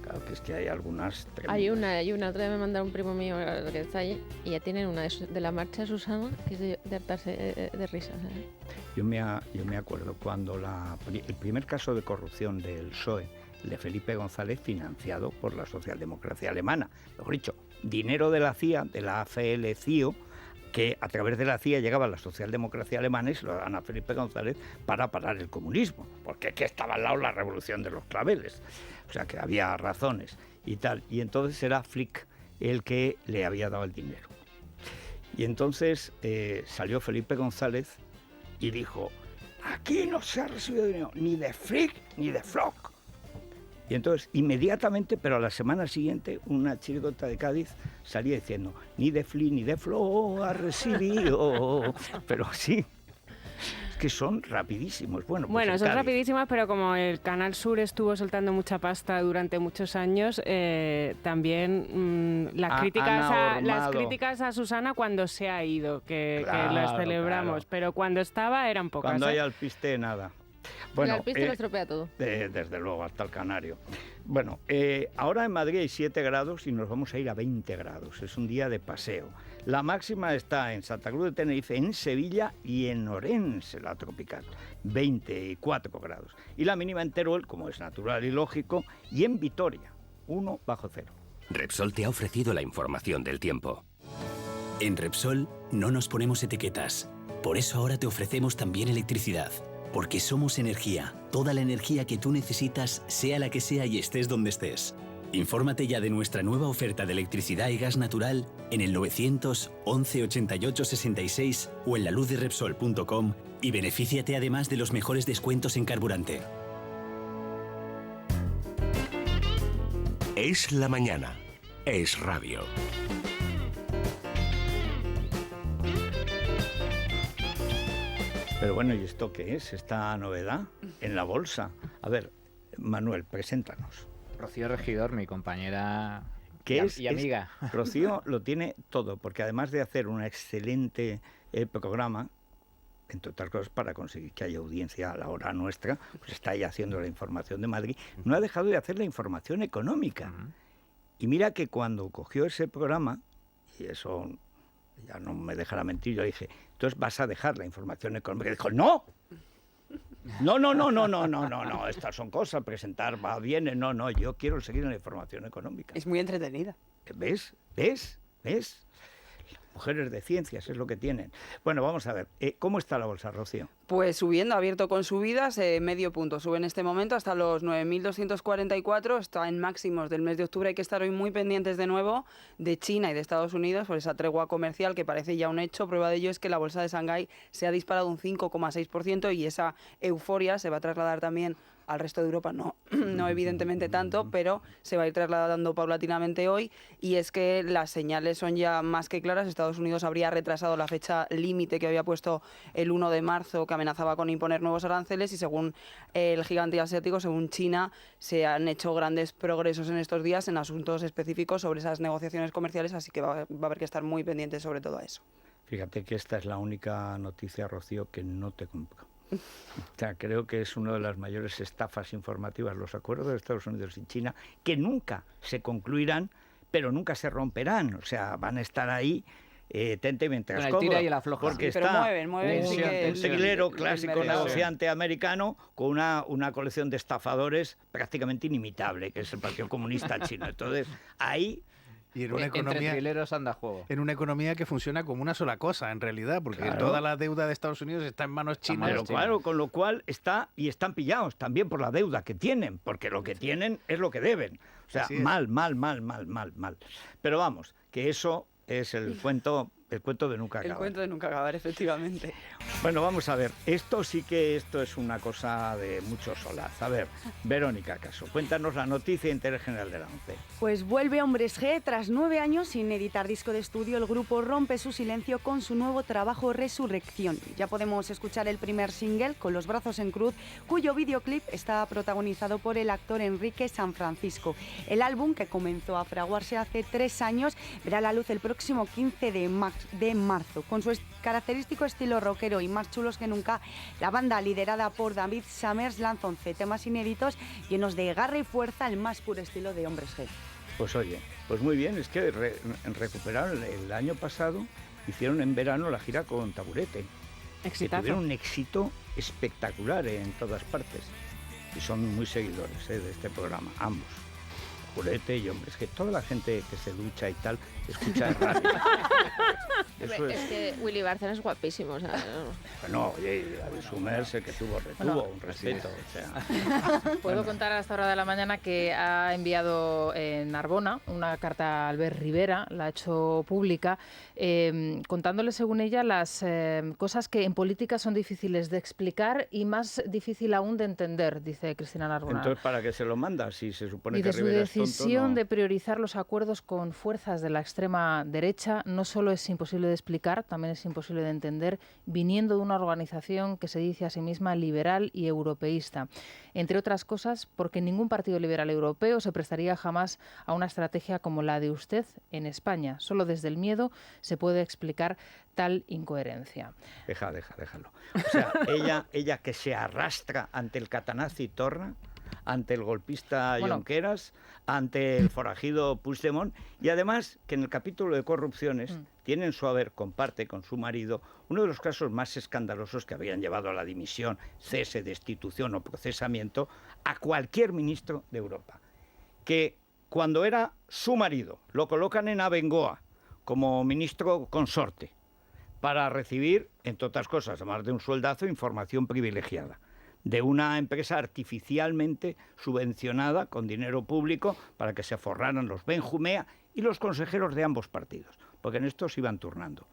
Claro que es que hay algunas tremendas. Hay una, otra vez me mandaron un primo mío que está allí y ya tienen una de la marcha de Susana que es de hartarse de risa. ¿Sabes? Yo me acuerdo cuando el primer caso de corrupción del PSOE, el de Felipe González, financiado por la socialdemocracia alemana, mejor dicho, dinero de la CIA, de la AFL-CIO, que a través de la CIA llegaba a la socialdemocracia alemana y se lo daban a Felipe González para parar el comunismo, porque aquí estaba al lado la revolución de los claveles, o sea que había razones y tal, y entonces era Flick el que le había dado el dinero. Y entonces salió Felipe González y dijo, aquí no se ha recibido dinero ni de Flick ni de Flock. Y entonces, inmediatamente, pero a la semana siguiente, una chirigota de Cádiz salía diciendo, ni de Flick ni de Flock ha recibido. Pero sí, es que son rapidísimos. Bueno, pues en son Cádiz. rapidísimas, pero como el Canal Sur estuvo soltando mucha pasta durante muchos años, también las críticas a Susana cuando se ha ido, que las Claro, celebramos, claro. pero cuando estaba eran pocas. Cuando ¿eh? hay alpiste, nada. El alpiste lo estropea todo. Desde luego, hasta el Canario. Bueno, ahora en Madrid hay 7 grados y nos vamos a ir a 20 grados. Es un día de paseo. La máxima está en Santa Cruz de Tenerife, en Sevilla y en Orense, la tropical, 24 grados. Y la mínima en Teruel, como es natural y lógico, y en Vitoria, 1 bajo cero. Repsol te ha ofrecido la información del tiempo. En Repsol no nos ponemos etiquetas. Por eso ahora te ofrecemos también electricidad. Porque somos energía. Toda la energía que tú necesitas, sea la que sea y estés donde estés. Infórmate ya de nuestra nueva oferta de electricidad y gas natural en el 911 88 66 o en laluzderepsol.com y benefíciate además de los mejores descuentos en carburante. Es la mañana. Es radio. Pero bueno, ¿y esto qué es? Esta novedad en la bolsa. A ver, Manuel, preséntanos. Rocío Regidor, mi compañera ¿Qué es? y amiga. Rocío lo tiene todo, porque además de hacer un excelente programa, entre otras cosas para conseguir que haya audiencia a la hora nuestra, pues está ahí haciendo la información de Madrid, no ha dejado de hacer la información económica. Y mira que cuando cogió ese programa, y eso ya no me dejará mentir, yo dije, entonces vas a dejar la información económica. Y dijo, ¡no! No. Estas son cosas, presentar, va, viene, no. Yo quiero seguir en la información económica. Es muy entretenida. ¿Ves? Mujeres de ciencias es lo que tienen. Bueno, vamos a ver. ¿Cómo está la bolsa, Rocío? Pues subiendo, ha abierto con subidas, medio punto. Sube en este momento hasta los 9.244, está en máximos del mes de octubre. Hay que estar hoy muy pendientes de nuevo de China y de Estados Unidos por esa tregua comercial que parece ya un hecho. Prueba de ello es que la bolsa de Shanghái se ha disparado un 5,6% y esa euforia se va a trasladar también al resto de Europa, no evidentemente tanto, pero se va a ir trasladando paulatinamente hoy, y es que las señales son ya más que claras. Estados Unidos habría retrasado la fecha límite que había puesto el 1 de marzo, que amenazaba con imponer nuevos aranceles, y según el gigante asiático, según China, se han hecho grandes progresos en estos días en asuntos específicos sobre esas negociaciones comerciales, así que va a haber que estar muy pendientes sobre todo a eso. Fíjate que esta es la única noticia, Rocío, que no te compro. O sea, creo que es una de las mayores estafas informativas, los acuerdos de Estados Unidos y China, que nunca se concluirán, pero nunca se romperán. O sea, van a estar ahí tente mientras con el tira y el afloja. Porque sí, pero está mueven, sí que un tequilero clásico mercado. negociante americano con una colección de estafadores prácticamente inimitable, que es el Partido Comunista Chino. Entonces, ahí... Y en una economía, anda a juego. En una economía que funciona como una sola cosa, en realidad, porque toda la deuda de Estados Unidos está en manos chinas. Pero claro, con lo cual están pillados también por la deuda que tienen, porque lo que tienen es lo que deben. O sea, mal. Pero vamos, que eso es el cuento de nunca acabar. El cuento de nunca acabar, efectivamente. Bueno, vamos a ver, esto es una cosa de mucho solaz. A ver, Verónica Caso, cuéntanos la noticia de interés general de la ONCE. Pues vuelve Hombres G. Tras 9 años sin editar disco de estudio, el grupo rompe su silencio con su nuevo trabajo Resurrección. Ya podemos escuchar el primer single, Con los brazos en cruz, cuyo videoclip está protagonizado por el actor Enrique San Francisco. El álbum, que comenzó a fraguarse hace 3 años, verá la luz el próximo 15 de marzo. Con su característico estilo rockero y más chulos que nunca, la banda, liderada por David Summers, lanza 11 temas inéditos llenos de garra y fuerza, el más puro estilo de Hombres G. Pues oye, pues muy bien, es que recuperaron el año pasado, hicieron en verano la gira con Taburete. Exitazo. Que tuvieron un éxito espectacular en todas partes. Y son muy seguidores de este programa, ambos. Taburete y Hombres G. Toda la gente que se ducha y tal, escucha en radio. Eso es que Willy Bárcena es guapísimo. O sea, Bueno, oye, David Summers, el que retuvo un respeto. O sea. Puedo contar a esta hora de la mañana que ha enviado Narbona una carta a Albert Rivera, la ha hecho pública, contándole, según ella, las cosas que en política son difíciles de explicar y más difícil aún de entender, dice Cristina Narbona. Entonces, ¿para qué se lo manda? Si se supone que de su Rivera es tonto, decisión no. de priorizar los acuerdos con fuerzas de la extrema derecha no solo es imposible de explicar, también es imposible de entender, viniendo de una organización que se dice a sí misma liberal y europeísta. Entre otras cosas, porque ningún partido liberal europeo se prestaría jamás a una estrategia como la de usted en España. Solo desde el miedo se puede explicar tal incoherencia. Déjalo. O sea, ella que se arrastra ante el Catanazzi Torra, ante el golpista Junqueras, ante el forajido Puigdemont, y además que en el capítulo de corrupciones tiene en su haber, comparte con su marido, uno de los casos más escandalosos que habían llevado a la dimisión, cese, destitución o procesamiento a cualquier ministro de Europa. Que cuando era su marido lo colocan en Abengoa como ministro consorte para recibir, entre otras cosas, además de un sueldazo, información privilegiada de una empresa artificialmente subvencionada con dinero público para que se forraran los Benjumea y los consejeros de ambos partidos, porque en esto se iban turnando.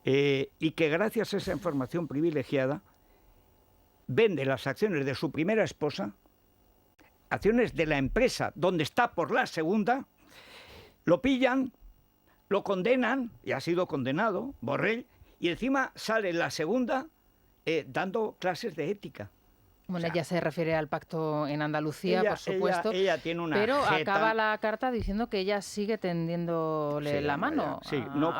Y que gracias a esa información privilegiada vende las acciones de su primera esposa, acciones de la empresa donde está por la segunda, lo pillan, lo condenan, y ha sido condenado, Borrell, y encima sale la segunda dando clases de ética. Bueno, ella se refiere al pacto en Andalucía, por supuesto, ella tiene una pero jeta. Acaba la carta diciendo que ella sigue tendiéndole la mano.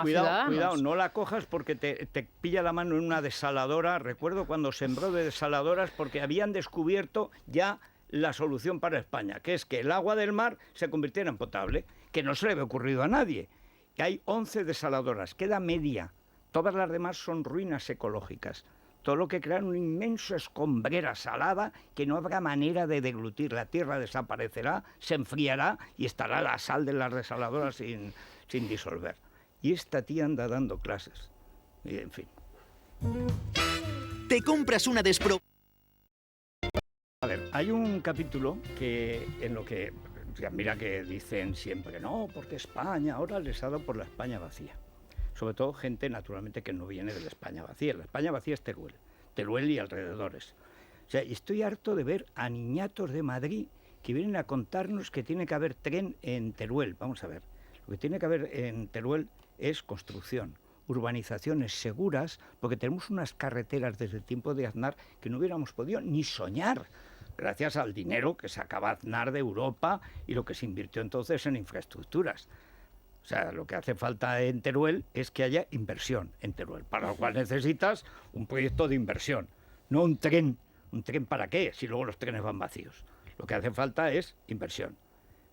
Cuidado, no la cojas porque te pilla la mano en una desaladora. Recuerdo cuando sembró de desaladoras porque habían descubierto ya la solución para España, que es que el agua del mar se convirtiera en potable, que no se le había ocurrido a nadie. Que hay 11 desaladoras, queda media. Todas las demás son ruinas ecológicas. todo lo que crea una inmensa escombrera salada que no habrá manera de deglutir. La tierra desaparecerá, se enfriará y estará la sal de las desaladoras sin disolver. Y esta tía anda dando clases. Y, en fin. Te compras una A ver, hay un capítulo en lo que, mira que dicen siempre, no, porque España ahora les ha dado por la España vacía. Sobre todo gente, naturalmente, que no viene de la España vacía. La España vacía es Teruel y alrededores. O sea, estoy harto de ver a niñatos de Madrid que vienen a contarnos que tiene que haber tren en Teruel. Vamos a ver, lo que tiene que haber en Teruel es construcción, urbanizaciones seguras, porque tenemos unas carreteras desde el tiempo de Aznar que no hubiéramos podido ni soñar, gracias al dinero que sacaba Aznar de Europa y lo que se invirtió entonces en infraestructuras. O sea, lo que hace falta en Teruel es que haya inversión en Teruel, para lo cual necesitas un proyecto de inversión, no un tren. ¿Un tren para qué? Si luego los trenes van vacíos. Lo que hace falta es inversión.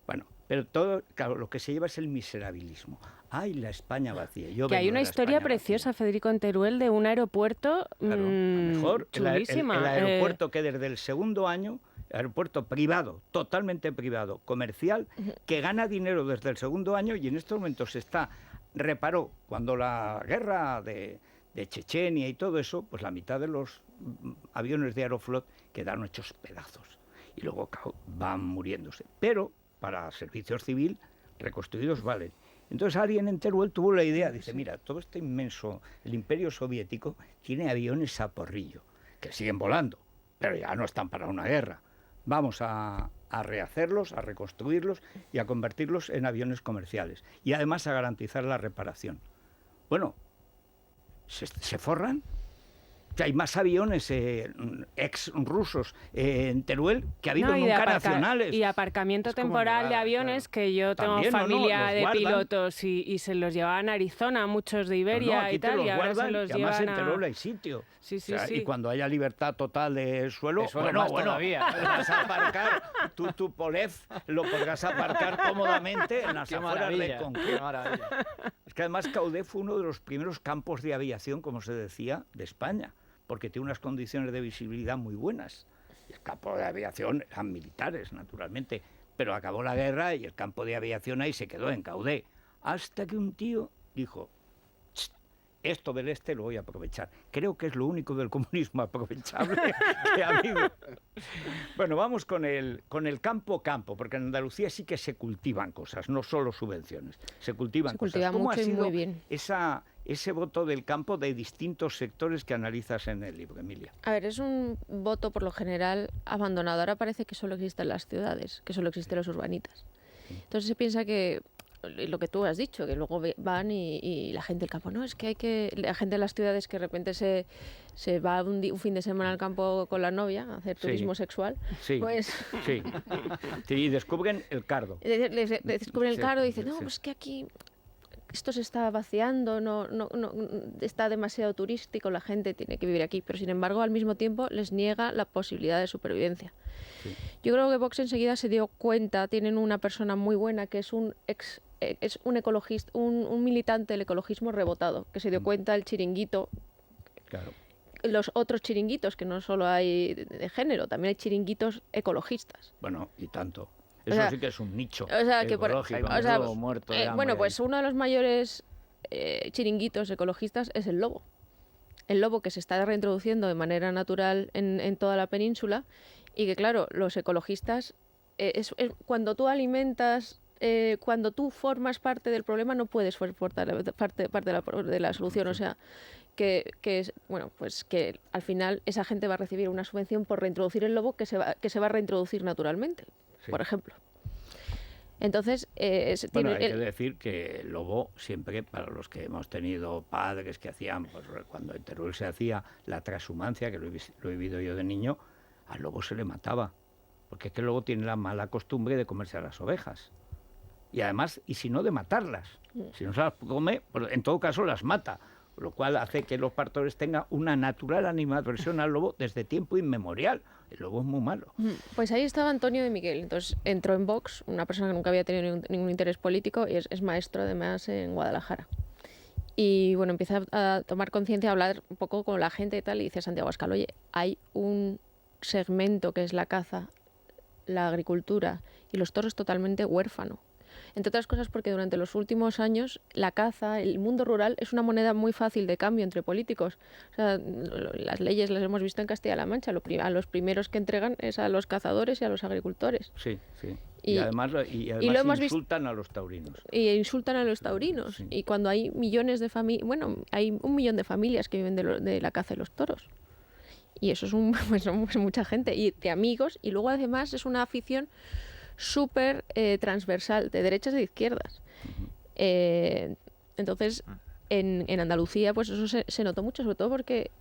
Bueno, pero todo, claro, lo que se lleva es el miserabilismo. ¡Ay, la España vacía! Que hay una historia preciosa, Federico, en Teruel, de un aeropuerto chulísima. El aeropuerto que desde el segundo año, aeropuerto privado, totalmente privado, comercial, que gana dinero desde el segundo año y en estos momentos reparó cuando la guerra de Chechenia y todo eso, pues la mitad de los aviones de Aeroflot quedaron hechos pedazos y luego van muriéndose. Pero para servicios civil, reconstruidos valen. Entonces alguien en Teruel tuvo la idea, dice, mira, todo este inmenso, el imperio soviético tiene aviones a porrillo, que siguen volando, pero ya no están para una guerra. Vamos a rehacerlos, a reconstruirlos y a convertirlos en aviones comerciales. Y además a garantizar la reparación. Bueno, ¿se forran? O sea, hay más aviones ex-rusos en Teruel que ha habido nunca nacionales. Y aparcamiento temporal de aviones, claro. Que yo tengo familia de pilotos y se los llevaban a Arizona, muchos de Iberia y tal, y ahora se los llevan además en Teruel hay sitio. Sí, sí, o sea, sí. Y cuando haya libertad total de suelo, bueno, todavía. Vas a aparcar, tu Polev lo podrás aparcar cómodamente en las afueras de Conquer. Qué maravilla. Es que además Caudé fue uno de los primeros campos de aviación, como se decía, de España, porque tiene unas condiciones de visibilidad muy buenas. Y el campo de aviación eran militares, naturalmente, pero acabó la guerra y el campo de aviación ahí se quedó en Caudé. Hasta que un tío dijo, esto del este lo voy a aprovechar. Creo que es lo único del comunismo aprovechable que ha habido. Bueno, vamos con el campo, porque en Andalucía sí que se cultivan cosas, no solo subvenciones. Se cultivan cosas. Cultiva ¿Cómo mucho ha sido y muy bien. ese voto del campo de distintos sectores que analizas en el libro, Emilia? A ver, es un voto por lo general abandonado. Ahora parece que solo existen las ciudades, que solo existen los urbanitas. Entonces se piensa que lo que tú has dicho, que luego van y la gente del campo, no, es que la gente de las ciudades que de repente se va un fin de semana al campo con la novia a hacer turismo sexual, pues... Sí, y descubren el cardo. Descubren el cardo y dicen, no, pues que aquí esto se está vaciando, no está demasiado turístico, la gente tiene que vivir aquí, pero sin embargo al mismo tiempo les niega la posibilidad de supervivencia. Sí. Yo creo que Vox enseguida se dio cuenta, tienen una persona muy buena que es un ecologista, un militante del ecologismo rebotado, que se dio cuenta el chiringuito, claro. Los otros chiringuitos, que no solo hay de género, también hay chiringuitos ecologistas. Bueno, y tanto. Eso sí que es un nicho ecológico. Bueno, pues uno de los mayores chiringuitos ecologistas es el lobo. El lobo que se está reintroduciendo de manera natural en toda la península y que, claro, los ecologistas, cuando tú alimentas, cuando tú formas parte del problema, no puedes formar parte de la solución. O sea, que al final esa gente va a recibir una subvención por reintroducir el lobo que se va a reintroducir naturalmente. Sí. Por ejemplo. Entonces, hay que decir que el lobo siempre, para los que hemos tenido padres que hacían, pues cuando en Teruel se hacía la transhumancia, que lo he vivido yo de niño, al lobo se le mataba, porque es que el lobo tiene la mala costumbre de comerse a las ovejas. Y además, y si no, de matarlas. Si no se las come, pues en todo caso las mata. Lo cual hace que los pastores tengan una natural animadversión al lobo desde tiempo inmemorial. El lobo es muy malo. Pues ahí estaba Antonio de Miguel. Entonces entró en Vox, una persona que nunca había tenido ningún interés político y es maestro además en Guadalajara. Y bueno, empieza a tomar conciencia, a hablar un poco con la gente y tal, y dice Santiago Abascal, oye, hay un segmento que es la caza, la agricultura y los toros totalmente huérfano. Entre otras cosas porque durante los últimos años la caza, el mundo rural, es una moneda muy fácil de cambio entre políticos. O sea, las leyes las hemos visto en Castilla-La Mancha, a los primeros que entregan es a los cazadores y a los agricultores. Sí, sí. Y además insultan a los taurinos. Y insultan a los taurinos. Sí. Y cuando hay millones de familias, bueno, hay 1 millón de familias que viven de la caza de los toros. Y eso es mucha gente, y de amigos, y luego además es una afición súper transversal, de derechas y de izquierdas. Entonces, en Andalucía, pues eso se notó mucho, sobre todo porque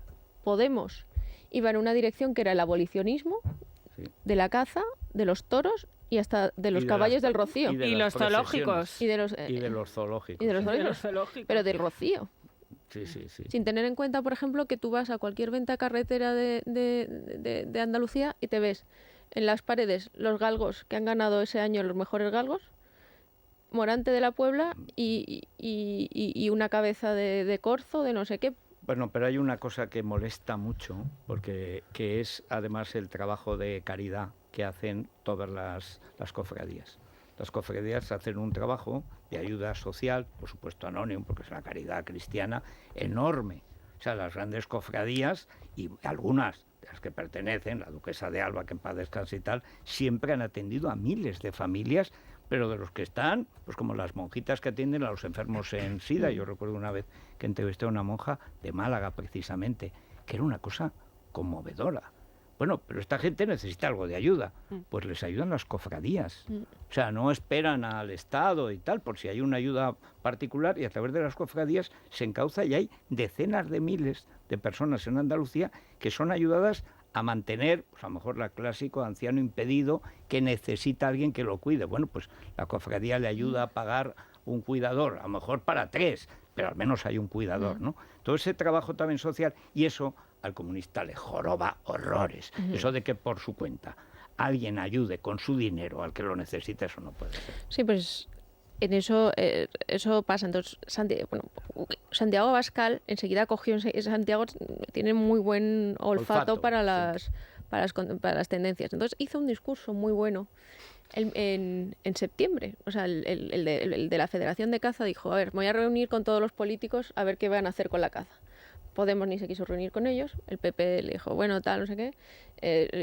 Podemos iba en una dirección que era el abolicionismo de la caza, de los toros y hasta de los caballos del Rocío. Y los zoológicos. Y de los zoológicos. Y de los zoológicos. Pero del Rocío. Sí, sí, sí. Sin tener en cuenta, por ejemplo, que tú vas a cualquier venta carretera de Andalucía y te ves en las paredes los galgos que han ganado ese año los mejores galgos, Morante de la Puebla y una cabeza de corzo, de no sé qué. Bueno, pero hay una cosa que molesta mucho, porque que es además el trabajo de caridad que hacen todas las cofradías. Las cofradías hacen un trabajo de ayuda social, por supuesto anónimo, porque es una caridad cristiana enorme. O sea, las grandes cofradías, y algunas de las que pertenecen, la Duquesa de Alba, que en paz descanse y tal, siempre han atendido a miles de familias, pero de los que están, pues como las monjitas que atienden a los enfermos en SIDA. Yo recuerdo una vez que entrevisté a una monja de Málaga, precisamente, que era una cosa conmovedora. Bueno, pero esta gente necesita algo de ayuda, pues les ayudan las cofradías. O sea, no esperan al Estado y tal, por si hay una ayuda particular, y a través de las cofradías se encauza, y hay decenas de miles de personas en Andalucía que son ayudadas a mantener, pues a lo mejor la clásico anciano impedido que necesita a alguien que lo cuide. Bueno, pues la cofradía le ayuda a pagar un cuidador, a lo mejor para 3, pero al menos hay un cuidador, ¿no? Todo ese trabajo también social, y eso al comunista le joroba horrores. Eso de que por su cuenta alguien ayude con su dinero al que lo necesita, eso no puede ser. Sí, pues en eso pasa. Entonces, Santiago Abascal enseguida cogió, Santiago tiene muy buen olfato para las tendencias. Entonces hizo un discurso muy bueno en septiembre. O sea, el de la Federación de Caza dijo, a ver, me voy a reunir con todos los políticos a ver qué van a hacer con la caza. Podemos ni se quiso reunir con ellos, el PP le dijo, bueno, tal, no sé qué,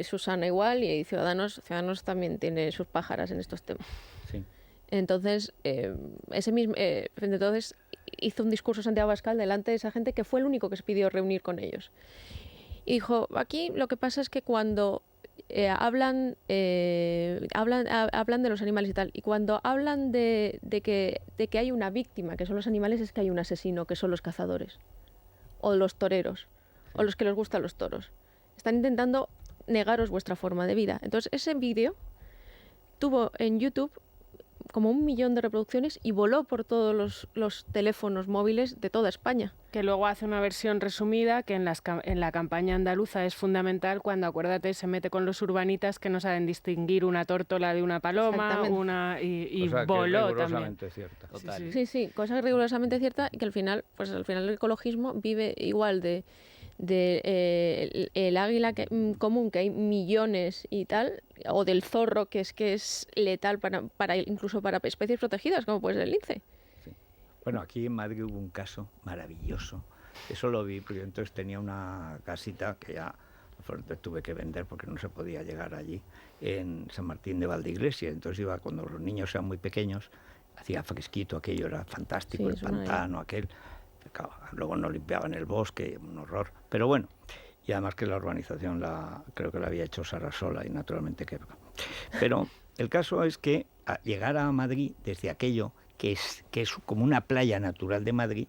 Susana igual, y Ciudadanos también tiene sus pájaras en estos temas. Sí. Entonces, entonces hizo un discurso Santiago Abascal delante de esa gente, que fue el único que se pidió reunir con ellos. Y dijo, aquí lo que pasa es que cuando hablan de los animales y tal, y cuando hablan de que hay una víctima, que son los animales, es que hay un asesino, que son los cazadores, o los toreros, o los que les gustan los toros. Están intentando negaros vuestra forma de vida. Entonces, ese vídeo tuvo en YouTube como 1 millón de reproducciones y voló por todos los teléfonos móviles de toda España. Que luego hace una versión resumida que en la campaña andaluza es fundamental cuando, acuérdate, se mete con los urbanitas que no saben distinguir una tórtola de una paloma, y voló también. Cierta. Total. Sí, cosa rigurosamente cierta, y que al final el ecologismo vive igual de el águila común, que hay millones y tal, o del zorro, que es letal incluso para especies protegidas, como puede ser el lince. Sí. Bueno, aquí en Madrid hubo un caso maravilloso. Eso lo vi, porque entonces tenía una casita que ya tuve que vender porque no se podía llegar allí, en San Martín de Valdeiglesia. Entonces iba cuando los niños eran muy pequeños, hacía fresquito, aquello era fantástico, el pantano aquel. Luego no limpiaban el bosque, un horror. Pero bueno, y además que la urbanización creo que la había hecho Sarasola, y naturalmente que... Pero el caso es que llegar a Madrid desde aquello, que es como una playa natural de Madrid,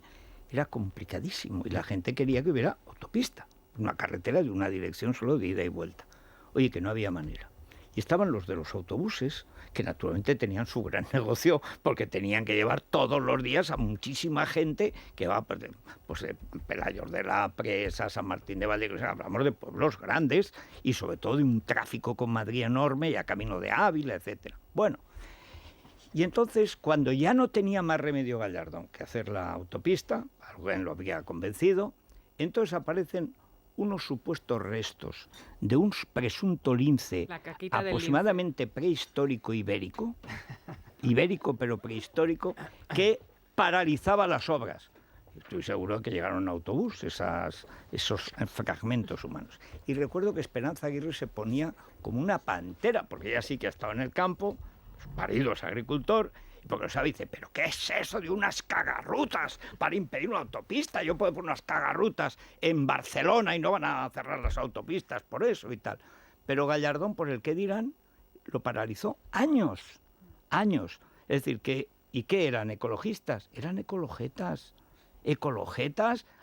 era complicadísimo, y la gente quería que hubiera autopista, una carretera de una dirección solo de ida y vuelta. Oye, que no había manera. Y estaban los de los autobuses, que naturalmente tenían su gran negocio, porque tenían que llevar todos los días a muchísima gente que va, pues Pelayos de la Presa, San Martín de Valdeiglesia. Hablamos de pueblos grandes y sobre todo de un tráfico con Madrid enorme, y a camino de Ávila, etcétera. Bueno, Y entonces, cuando ya no tenía más remedio Gallardón que hacer la autopista, alguien lo había convencido, entonces aparecen unos supuestos restos de un presunto lince aproximadamente prehistórico ibérico, pero prehistórico, que paralizaba las obras. Estoy seguro que llegaron en autobús esos fragmentos humanos. Y recuerdo que Esperanza Aguirre se ponía como una pantera, porque ella sí que ha estado en el campo, su marido es agricultor, y porque lo sabe, dice, ¿pero qué es eso de unas cagarrutas para impedir una autopista? Yo puedo poner unas cagarrutas en Barcelona y no van a cerrar las autopistas por eso y tal. Pero Gallardón, por el que dirán, lo paralizó años. Es decir, ¿y qué eran? ¿Ecologistas? Eran ecologetas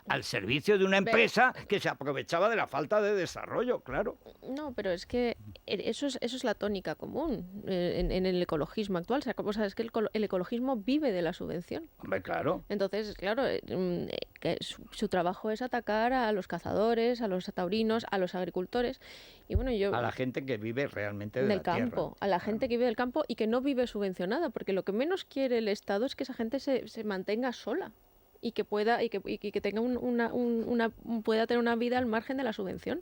al servicio de una empresa que se aprovechaba de la falta de desarrollo, claro. No, pero es que eso es la tónica común en el ecologismo actual. O sea, es que el ecologismo vive de la subvención. Hombre, claro. Entonces, claro, que su trabajo es atacar a los cazadores, a los taurinos, a los agricultores. Y bueno, a la gente que vive realmente del campo, a la gente que vive del campo y que no vive subvencionada, porque lo que menos quiere el Estado es que esa gente se mantenga sola. Y que pueda tenga pueda tener una vida al margen de la subvención.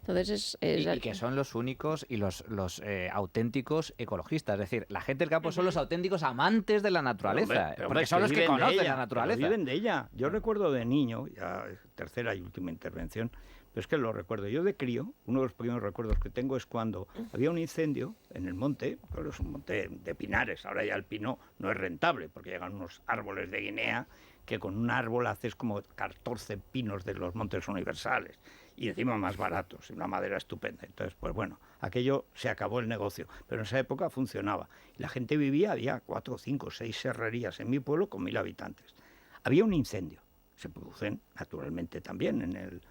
Entonces y que son los únicos y los auténticos ecologistas. Es decir, la gente del campo son los auténticos amantes de la naturaleza. Porque son los que conocen la naturaleza. Viven de ella. Yo recuerdo de niño, ya tercera y última intervención, pero es que lo recuerdo. Yo de crío, uno de los primeros recuerdos que tengo es cuando había un incendio en el monte, pero es un monte de pinares. Ahora ya el pino no es rentable porque llegan unos árboles de Guinea que con un árbol haces como 14 pinos de los montes universales y encima más baratos, y una madera estupenda. Entonces, pues bueno, aquello se acabó el negocio, pero en esa época funcionaba. Y la gente vivía, había 4, 5, 6 serrerías en mi pueblo con 1000 habitantes. Había un incendio, se producen naturalmente también en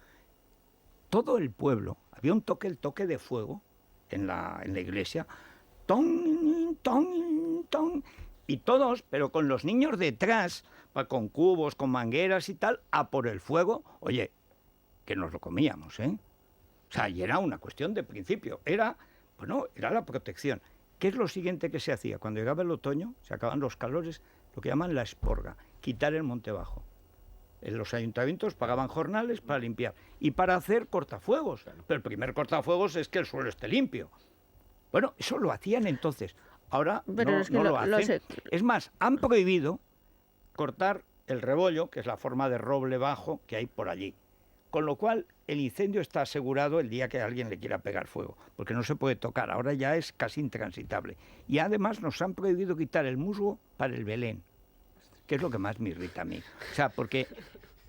todo el pueblo. Había el toque de fuego en la iglesia, ton, ton, ton, y todos, pero con los niños detrás, con cubos, con mangueras y tal, a por el fuego. Oye, que nos lo comíamos, ¿eh? O sea, y era una cuestión de principio. Era la protección. ¿Qué es lo siguiente que se hacía? Cuando llegaba el otoño, se acaban los calores, lo que llaman la esporga, quitar el monte bajo. Los ayuntamientos pagaban jornales para limpiar y para hacer cortafuegos. Pero el primer cortafuegos es que el suelo esté limpio. Bueno, eso lo hacían entonces. Ahora no lo hacen. Es más, han prohibido cortar el rebollo, que es la forma de roble bajo que hay por allí. Con lo cual, el incendio está asegurado el día que alguien le quiera pegar fuego, porque no se puede tocar. Ahora ya es casi intransitable. Y además nos han prohibido quitar el musgo para el Belén, que es lo que más me irrita a mí. O sea, porque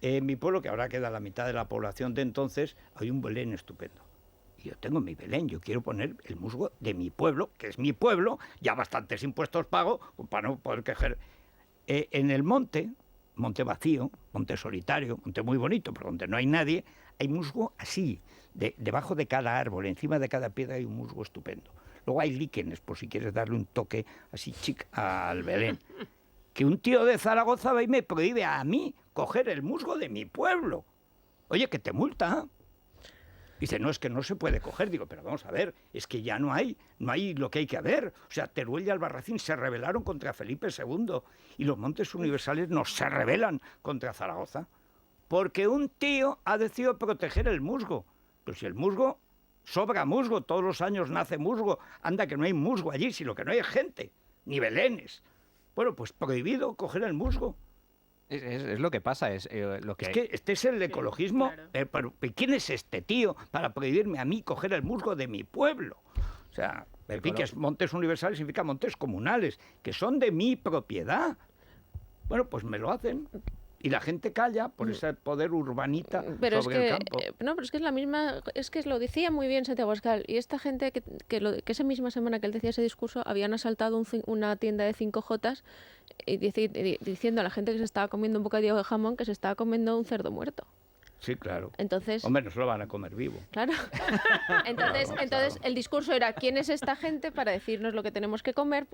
en mi pueblo, que ahora queda la mitad de la población de entonces, hay un Belén estupendo. Yo tengo mi Belén, yo quiero poner el musgo de mi pueblo, que es mi pueblo, ya bastantes impuestos pago para no poder quejar. En el monte vacío, monte solitario, monte muy bonito, pero donde no hay nadie, hay musgo así, debajo de cada árbol, encima de cada piedra hay un musgo estupendo. Luego hay líquenes, por si quieres darle un toque así chic al Belén. Que un tío de Zaragoza va y me prohíbe a mí coger el musgo de mi pueblo. Oye, que te multa. Dice, no, es que no se puede coger. Digo, pero vamos a ver, es que ya no hay lo que hay que haber. O sea, Teruel y Albarracín se rebelaron contra Felipe II y los montes universales no se rebelan contra Zaragoza. Porque un tío ha decidido proteger el musgo. Pero si el musgo, sobra musgo, todos los años nace musgo. Anda que no hay musgo allí, sino que no hay gente, ni belenes. Bueno, pues prohibido coger el musgo. Es lo que pasa, es que este es el ecologismo. Sí, claro. Pero ¿quién es este tío para prohibirme a mí coger el musgo de mi pueblo? O sea, que es montes universales significa montes comunales, que son de mi propiedad. Bueno, pues me lo hacen. Y la gente calla por ese poder urbanita sobre el campo. No, pero es que es la misma, es que lo decía muy bien Santiago Abascal, y esta gente que esa misma semana que él decía ese discurso habían asaltado una tienda de 5J diciendo a la gente que se estaba comiendo un bocadillo de jamón que se estaba comiendo un cerdo muerto. Sí, claro. Entonces, hombre, no se lo van a comer vivo. Claro. Entonces el discurso era ¿quién es esta gente para decirnos lo que tenemos que comer,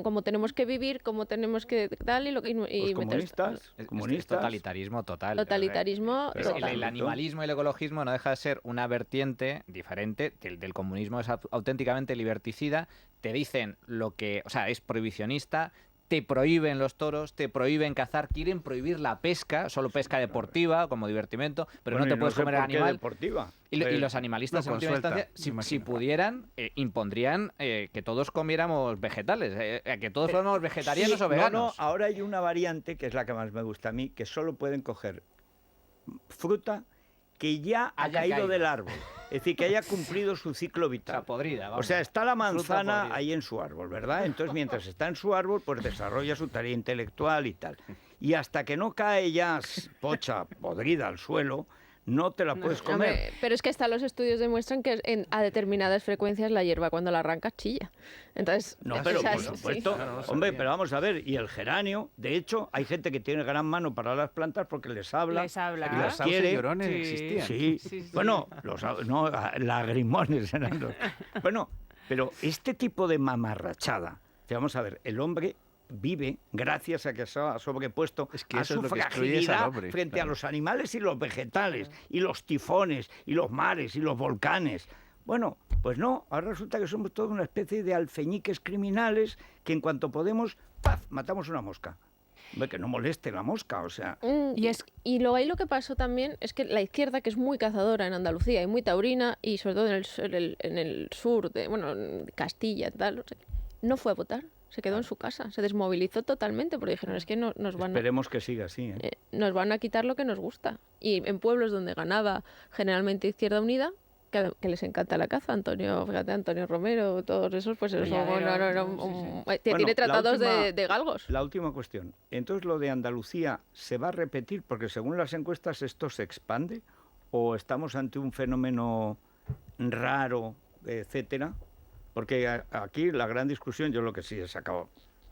cómo tenemos que vivir, cómo tenemos que tal y lo que los comunistas, totalitarismo total. Totalitarismo total. El animalismo y el ecologismo no deja de ser una vertiente diferente del comunismo, es auténticamente liberticida. Te dicen lo que, o sea, es prohibicionista. Te prohíben los toros, te prohíben cazar, quieren prohibir la pesca, solo pesca deportiva como divertimento, pero no te puedes comer el animal. Deportiva. Y los animalistas en última instancia, si pudieran, impondrían que todos comiéramos vegetales, que todos fuéramos vegetarianos o veganos. No, ahora hay una variante que es la que más me gusta a mí, que solo pueden coger fruta que ya ha caído del árbol. Es decir, que haya cumplido su ciclo vital. O sea, podrida, vamos. O sea, está la manzana ahí en su árbol, ¿verdad? Entonces, mientras está en su árbol, pues desarrolla su tarea intelectual y tal. Y hasta que no cae ya pocha podrida al suelo, no te la puedes comer. Hombre, pero es que hasta los estudios demuestran que a determinadas frecuencias la hierba cuando la arrancas chilla. Entonces, no, pero por supuesto, hombre, pero vamos a ver, y el geranio, de hecho, hay gente que tiene gran mano para las plantas porque les habla. Y las quiere. Llorones existían. Sí. Bueno, lagrimones eran los. Bueno, pero este tipo de mamarrachada, que vamos a ver, el hombre vive gracias a que se ha sobrepuesto a su fragilidad frente a los animales y los vegetales, y los tifones, y los mares, y los volcanes. Bueno, pues no, ahora resulta que somos toda una especie de alfeñiques criminales que en cuanto podemos, ¡paf!, matamos una mosca. Hombre, que no moleste la mosca, o sea... Y luego ahí lo que pasó también es que la izquierda, que es muy cazadora en Andalucía y muy taurina, y sobre todo en el sur, en Castilla y tal, no fue a votar. Se quedó en su casa, se desmovilizó totalmente porque dijeron, es que nos van Esperemos que siga así. Nos van a quitar lo que nos gusta. Y en pueblos donde ganaba generalmente Izquierda Unida, que les encanta la caza, Antonio Romero, todos esos, pues tiene tratados de galgos. La última cuestión. Entonces, ¿lo de Andalucía se va a repetir? Porque según las encuestas esto se expande, o estamos ante un fenómeno raro, etcétera. Porque aquí la gran discusión, yo lo que sí he sacado,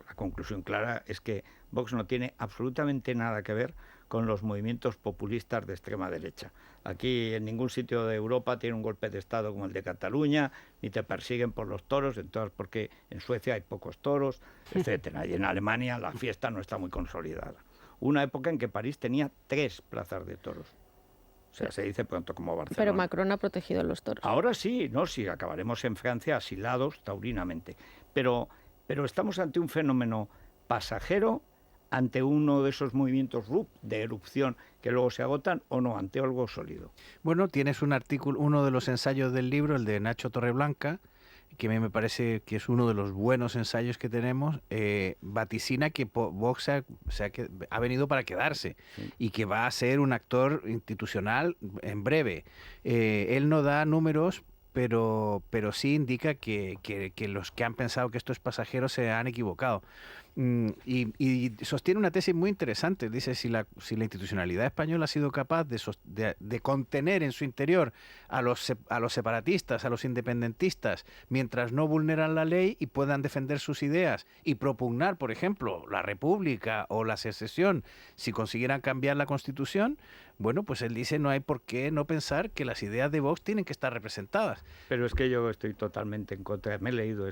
la conclusión clara, es que Vox no tiene absolutamente nada que ver con los movimientos populistas de extrema derecha. Aquí en ningún sitio de Europa tiene un golpe de Estado como el de Cataluña, ni te persiguen por los toros, entonces porque en Suecia hay pocos toros, etcétera. Y en Alemania la fiesta no está muy consolidada. Una época en que París tenía 3 plazas de toros. O sea, se dice pronto como Barcelona. Pero Macron ha protegido los toros. Ahora sí, acabaremos en Francia asilados taurinamente. Pero estamos ante un fenómeno pasajero, ante uno de esos movimientos de erupción que luego se agotan, o no, ante algo sólido. Bueno, tienes un artículo, uno de los ensayos del libro, el de Nacho Torreblanca, que a mí me parece que es uno de los buenos ensayos que tenemos, vaticina que Vox ha venido para quedarse y que va a ser un actor institucional en breve. Él no da números, pero sí indica que los que han pensado que esto es pasajero se han equivocado. Y sostiene una tesis muy interesante. Dice, si la institucionalidad española ha sido capaz de contener en su interior a los separatistas, a los independentistas, mientras no vulneran la ley y puedan defender sus ideas y propugnar, por ejemplo, la República o la secesión, si consiguieran cambiar la Constitución, bueno, pues él dice, no hay por qué no pensar que las ideas de Vox tienen que estar representadas. Pero es que yo estoy totalmente en contra. Me he leído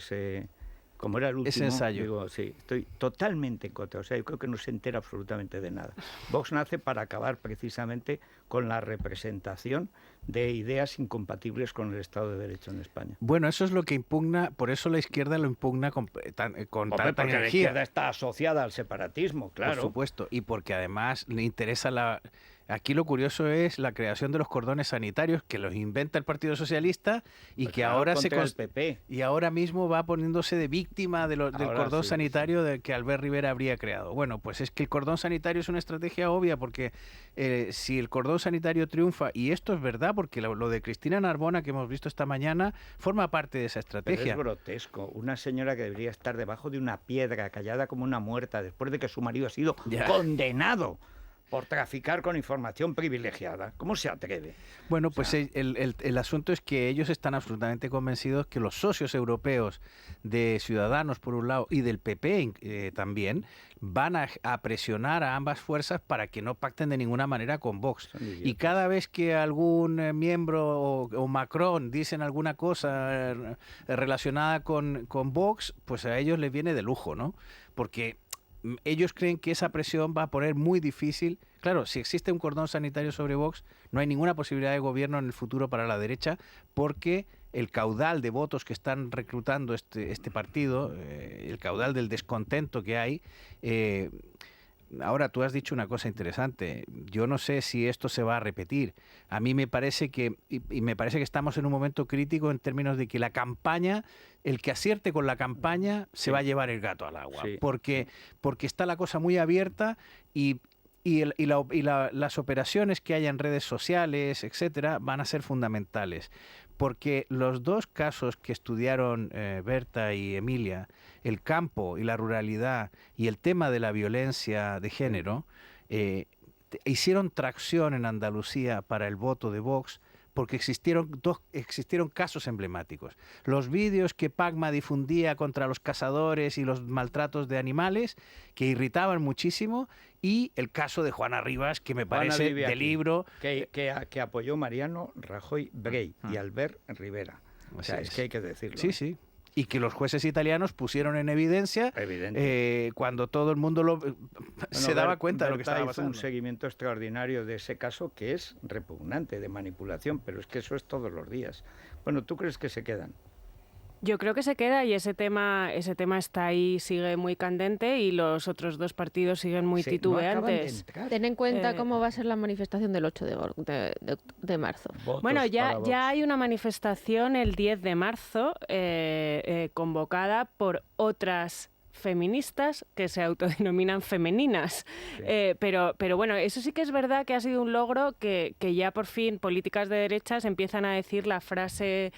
como era el último, ese ensayo. Digo, sí, estoy totalmente en contra. O sea, yo creo que no se entera absolutamente de nada. Vox nace para acabar precisamente con la representación de ideas incompatibles con el Estado de Derecho en España. Bueno, eso es lo que impugna, por eso la izquierda lo impugna con tanta energía. La izquierda está asociada al separatismo, claro. Por supuesto, y porque además le interesa Aquí lo curioso es la creación de los cordones sanitarios que los inventa el Partido Socialista y pues que ahora el PP. Y ahora mismo va poniéndose de víctima del cordón sanitario que Albert Rivera habría creado. Bueno, pues es que el cordón sanitario es una estrategia obvia porque si el cordón sanitario triunfa, y esto es verdad porque lo de Cristina Narbona que hemos visto esta mañana forma parte de esa estrategia. Pero es grotesco. Una señora que debería estar debajo de una piedra, callada como una muerta, después de que su marido ha sido condenado. por traficar con información privilegiada. ¿Cómo se atreve? Bueno, pues el asunto es que ellos están absolutamente convencidos que los socios europeos de Ciudadanos, por un lado, y del PP también, van a presionar a ambas fuerzas para que no pacten de ninguna manera con Vox. Y cada vez que algún miembro o Macron dicen alguna cosa relacionada con Vox, pues a ellos les viene de lujo, ¿no? Porque ellos creen que esa presión va a poner muy difícil. Claro, si existe un cordón sanitario sobre Vox, no hay ninguna posibilidad de gobierno en el futuro para la derecha, porque el caudal de votos que están reclutando este partido, el caudal del descontento que hay. Ahora, tú has dicho una cosa interesante. Yo no sé si esto se va a repetir. A mí me parece que, y me parece que estamos en un momento crítico en términos de que la campaña, el que acierte con la campaña, se va a llevar el gato al agua. Porque está la cosa muy abierta y las operaciones que haya en redes sociales, etcétera, van a ser fundamentales. Porque los dos casos que estudiaron Berta y Emilia, el campo y la ruralidad y el tema de la violencia de género, hicieron tracción en Andalucía para el voto de Vox, porque existieron casos emblemáticos. Los vídeos que Pacma difundía contra los cazadores y los maltratos de animales, que irritaban muchísimo, y el caso de Juana Rivas, que me parece de libro... Que apoyó Mariano Rajoy Brey y Albert Rivera. O sea, es que hay que decirlo. Sí, sí. Y que los jueces italianos pusieron en evidencia cuando todo el mundo se daba cuenta de lo que estaba pasando. Un seguimiento extraordinario de ese caso que es repugnante, de manipulación, pero es que eso es todos los días. Bueno, ¿tú crees que se quedan? Yo creo que se queda y ese tema está ahí, sigue muy candente y los otros dos partidos siguen muy titubeantes. Ten en cuenta cómo va a ser la manifestación del 8 de marzo. Bueno, ya hay una manifestación el 10 de marzo convocada por otras feministas que se autodenominan femeninas. Pero bueno, eso sí que es verdad que ha sido un logro que ya por fin políticas de derechas empiezan a decir la frase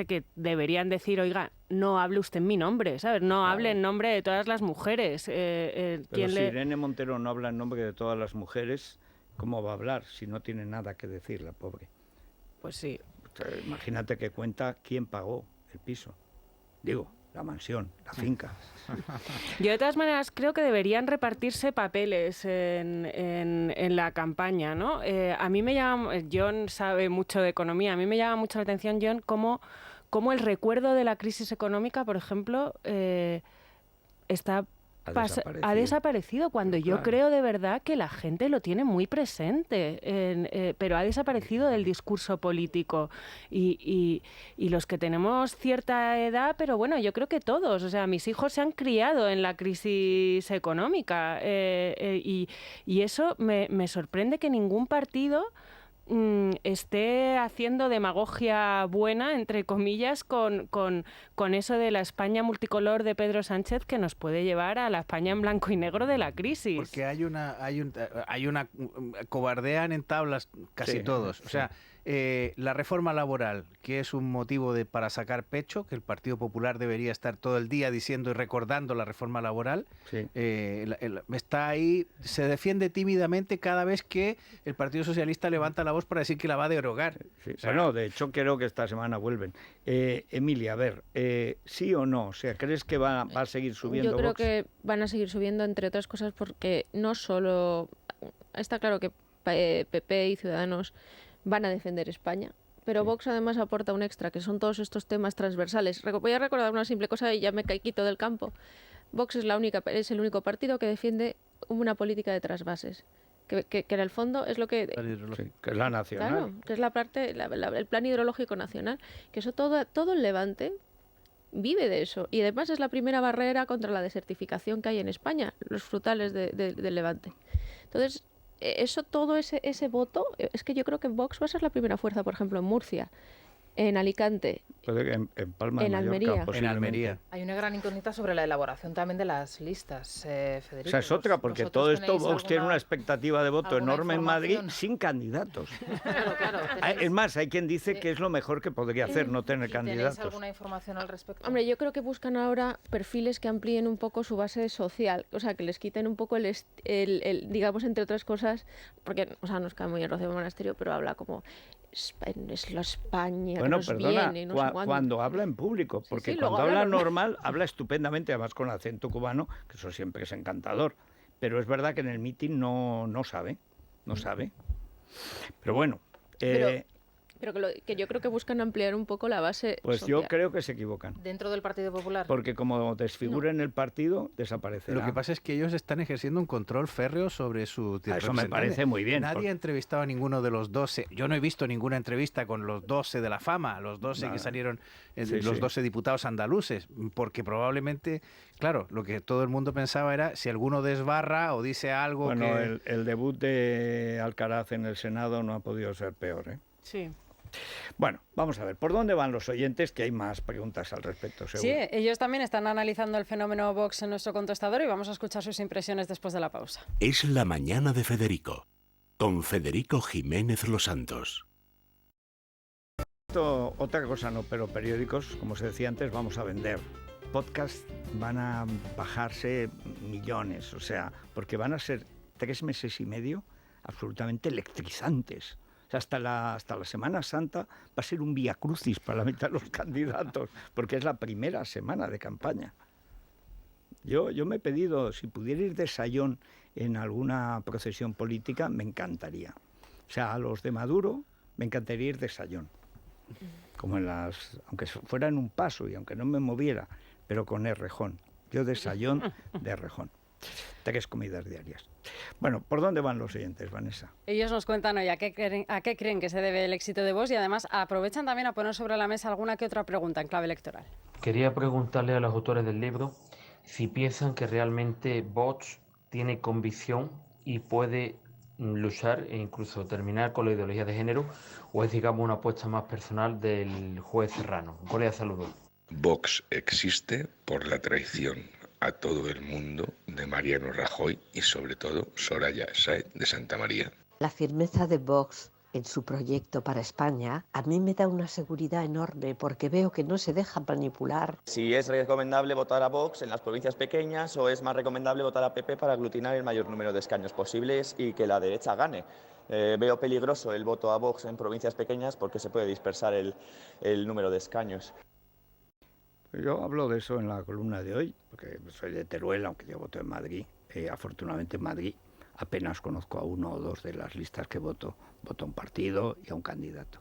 que deberían decir: oiga, no hable usted en mi nombre, ¿sabes? No hable en nombre de todas las mujeres. Pero si Irene Montero no habla en nombre de todas las mujeres, ¿cómo va a hablar si no tiene nada que decir la pobre? Pues sí. Imagínate que cuenta quién pagó el piso. Digo, la mansión, la finca. Yo de todas maneras creo que deberían repartirse papeles en la campaña, ¿no? A mí me llama, John sabe mucho de economía, a mí me llama mucho la atención, John, cómo el recuerdo de la crisis económica, por ejemplo, ha desaparecido cuando yo creo de verdad que la gente lo tiene muy presente, pero ha desaparecido del discurso político y los que tenemos cierta edad, pero bueno, yo creo que todos, o sea, mis hijos se han criado en la crisis económica y eso me sorprende que ningún partido esté haciendo demagogia buena, entre comillas, con eso de la España multicolor de Pedro Sánchez, que nos puede llevar a la España en blanco y negro de la crisis. Porque hay una cobardean en tablas casi todos. O sea, la reforma laboral, que es un motivo para sacar pecho, que el Partido Popular debería estar todo el día diciendo y recordando la reforma laboral, está ahí, se defiende tímidamente cada vez que el Partido Socialista levanta la voz para decir que la va a derogar. O sea, bueno, de hecho creo que esta semana vuelven. Emilia, a ver, ¿sí o no? O sea, ¿crees que va a seguir subiendo Yo creo Vox? que van a seguir subiendo, entre otras cosas, porque no solo... Está claro que PP y Ciudadanos van a defender España, pero Vox además aporta un extra, que son todos estos temas transversales. Voy a recordar una simple cosa y ya me quito del campo. Vox es el único partido que defiende una política de trasvases, que en el fondo es lo que... que es la nacional. Claro, que es la parte, el plan hidrológico nacional, que eso todo el Levante vive de eso. Y además es la primera barrera contra la desertificación que hay en España, los frutales del Levante. Entonces, todo ese voto, es que yo creo que Vox va a ser la primera fuerza, por ejemplo, en Murcia. en Alicante, en Palma de Mallorca, en Almería. Hay una gran incógnita sobre la elaboración también de las listas, Federico. O sea, es otra, porque todo esto Vox tiene una expectativa de voto enorme en Madrid sin candidatos. Claro. Es más, hay quien dice que es lo mejor que podría hacer, no tener candidatos. ¿Tenéis alguna información al respecto? Hombre, yo creo que buscan ahora perfiles que amplíen un poco su base social, o sea, que les quiten un poco el digamos, entre otras cosas, porque, o sea, nos cae muy en Rocío Monasterio, pero habla como es la España, bueno, nos perdona, viene, no sé cuándo. Cuando habla en público, porque sí, cuando habla habla normal, habla estupendamente, además con acento cubano, que eso siempre es encantador. Pero es verdad que en el mitin no sabe. Pero bueno... Pero que yo creo que buscan ampliar un poco la base Pues social. yo creo que se equivocan. ¿Dentro del Partido Popular? Porque como desfiguren el partido, desaparecerá. Lo que pasa es que ellos están ejerciendo un control férreo sobre su Eso me parece muy bien. Nadie ha entrevistado a ninguno de los 12. Yo no he visto ninguna entrevista con los 12 de la fama, los 12 que salieron, los 12 diputados andaluces, porque probablemente, claro, lo que todo el mundo pensaba era si alguno desbarra o dice algo bueno, el debut de Alcaraz en el Senado no ha podido ser peor, ¿eh? Sí. Bueno, vamos a ver, ¿por dónde van los oyentes? Que hay más preguntas al respecto, seguro. Sí, ellos también están analizando el fenómeno Vox en nuestro contestador y vamos a escuchar sus impresiones después de la pausa. Es la mañana de Federico, con Federico Jiménez Los Santos. Otra cosa no, pero periódicos, como se decía antes, vamos a vender. Podcasts van a bajarse millones, o sea, porque van a ser 3 meses y medio absolutamente electrizantes. O sea, hasta la Semana Santa va a ser un vía crucis para la mitad de los candidatos, porque es la primera semana de campaña. Yo me he pedido, si pudiera ir de sayón en alguna procesión política, me encantaría. O sea, a los de Maduro me encantaría ir de sayón. Como aunque fuera en un paso y aunque no me moviera, pero con Errejón. Yo de sayón, de Errejón. 3 comidas diarias. Bueno, ¿por dónde van los oyentes, Vanessa? Ellos nos cuentan hoy a qué creen que se debe el éxito de Vox y además aprovechan también a poner sobre la mesa alguna que otra pregunta en clave electoral. Quería preguntarle a los autores del libro si piensan que realmente Vox tiene convicción y puede luchar e incluso terminar con la ideología de género, o es, digamos, una apuesta más personal del juez Serrano. Un cordial saludo. Vox existe por la traición a todo el mundo de Mariano Rajoy y sobre todo Soraya Sáez de Santamaría. La firmeza de Vox en su proyecto para España a mí me da una seguridad enorme porque veo que no se deja manipular. Si es recomendable votar a Vox en las provincias pequeñas o es más recomendable votar a PP para aglutinar el mayor número de escaños posibles y que la derecha gane. Veo peligroso el voto a Vox en provincias pequeñas porque se puede dispersar el número de escaños. Yo hablo de eso en la columna de hoy, porque soy de Teruel, aunque yo voto en Madrid. Afortunadamente en Madrid apenas conozco a 1 o 2 de las listas que voto a un partido y a un candidato.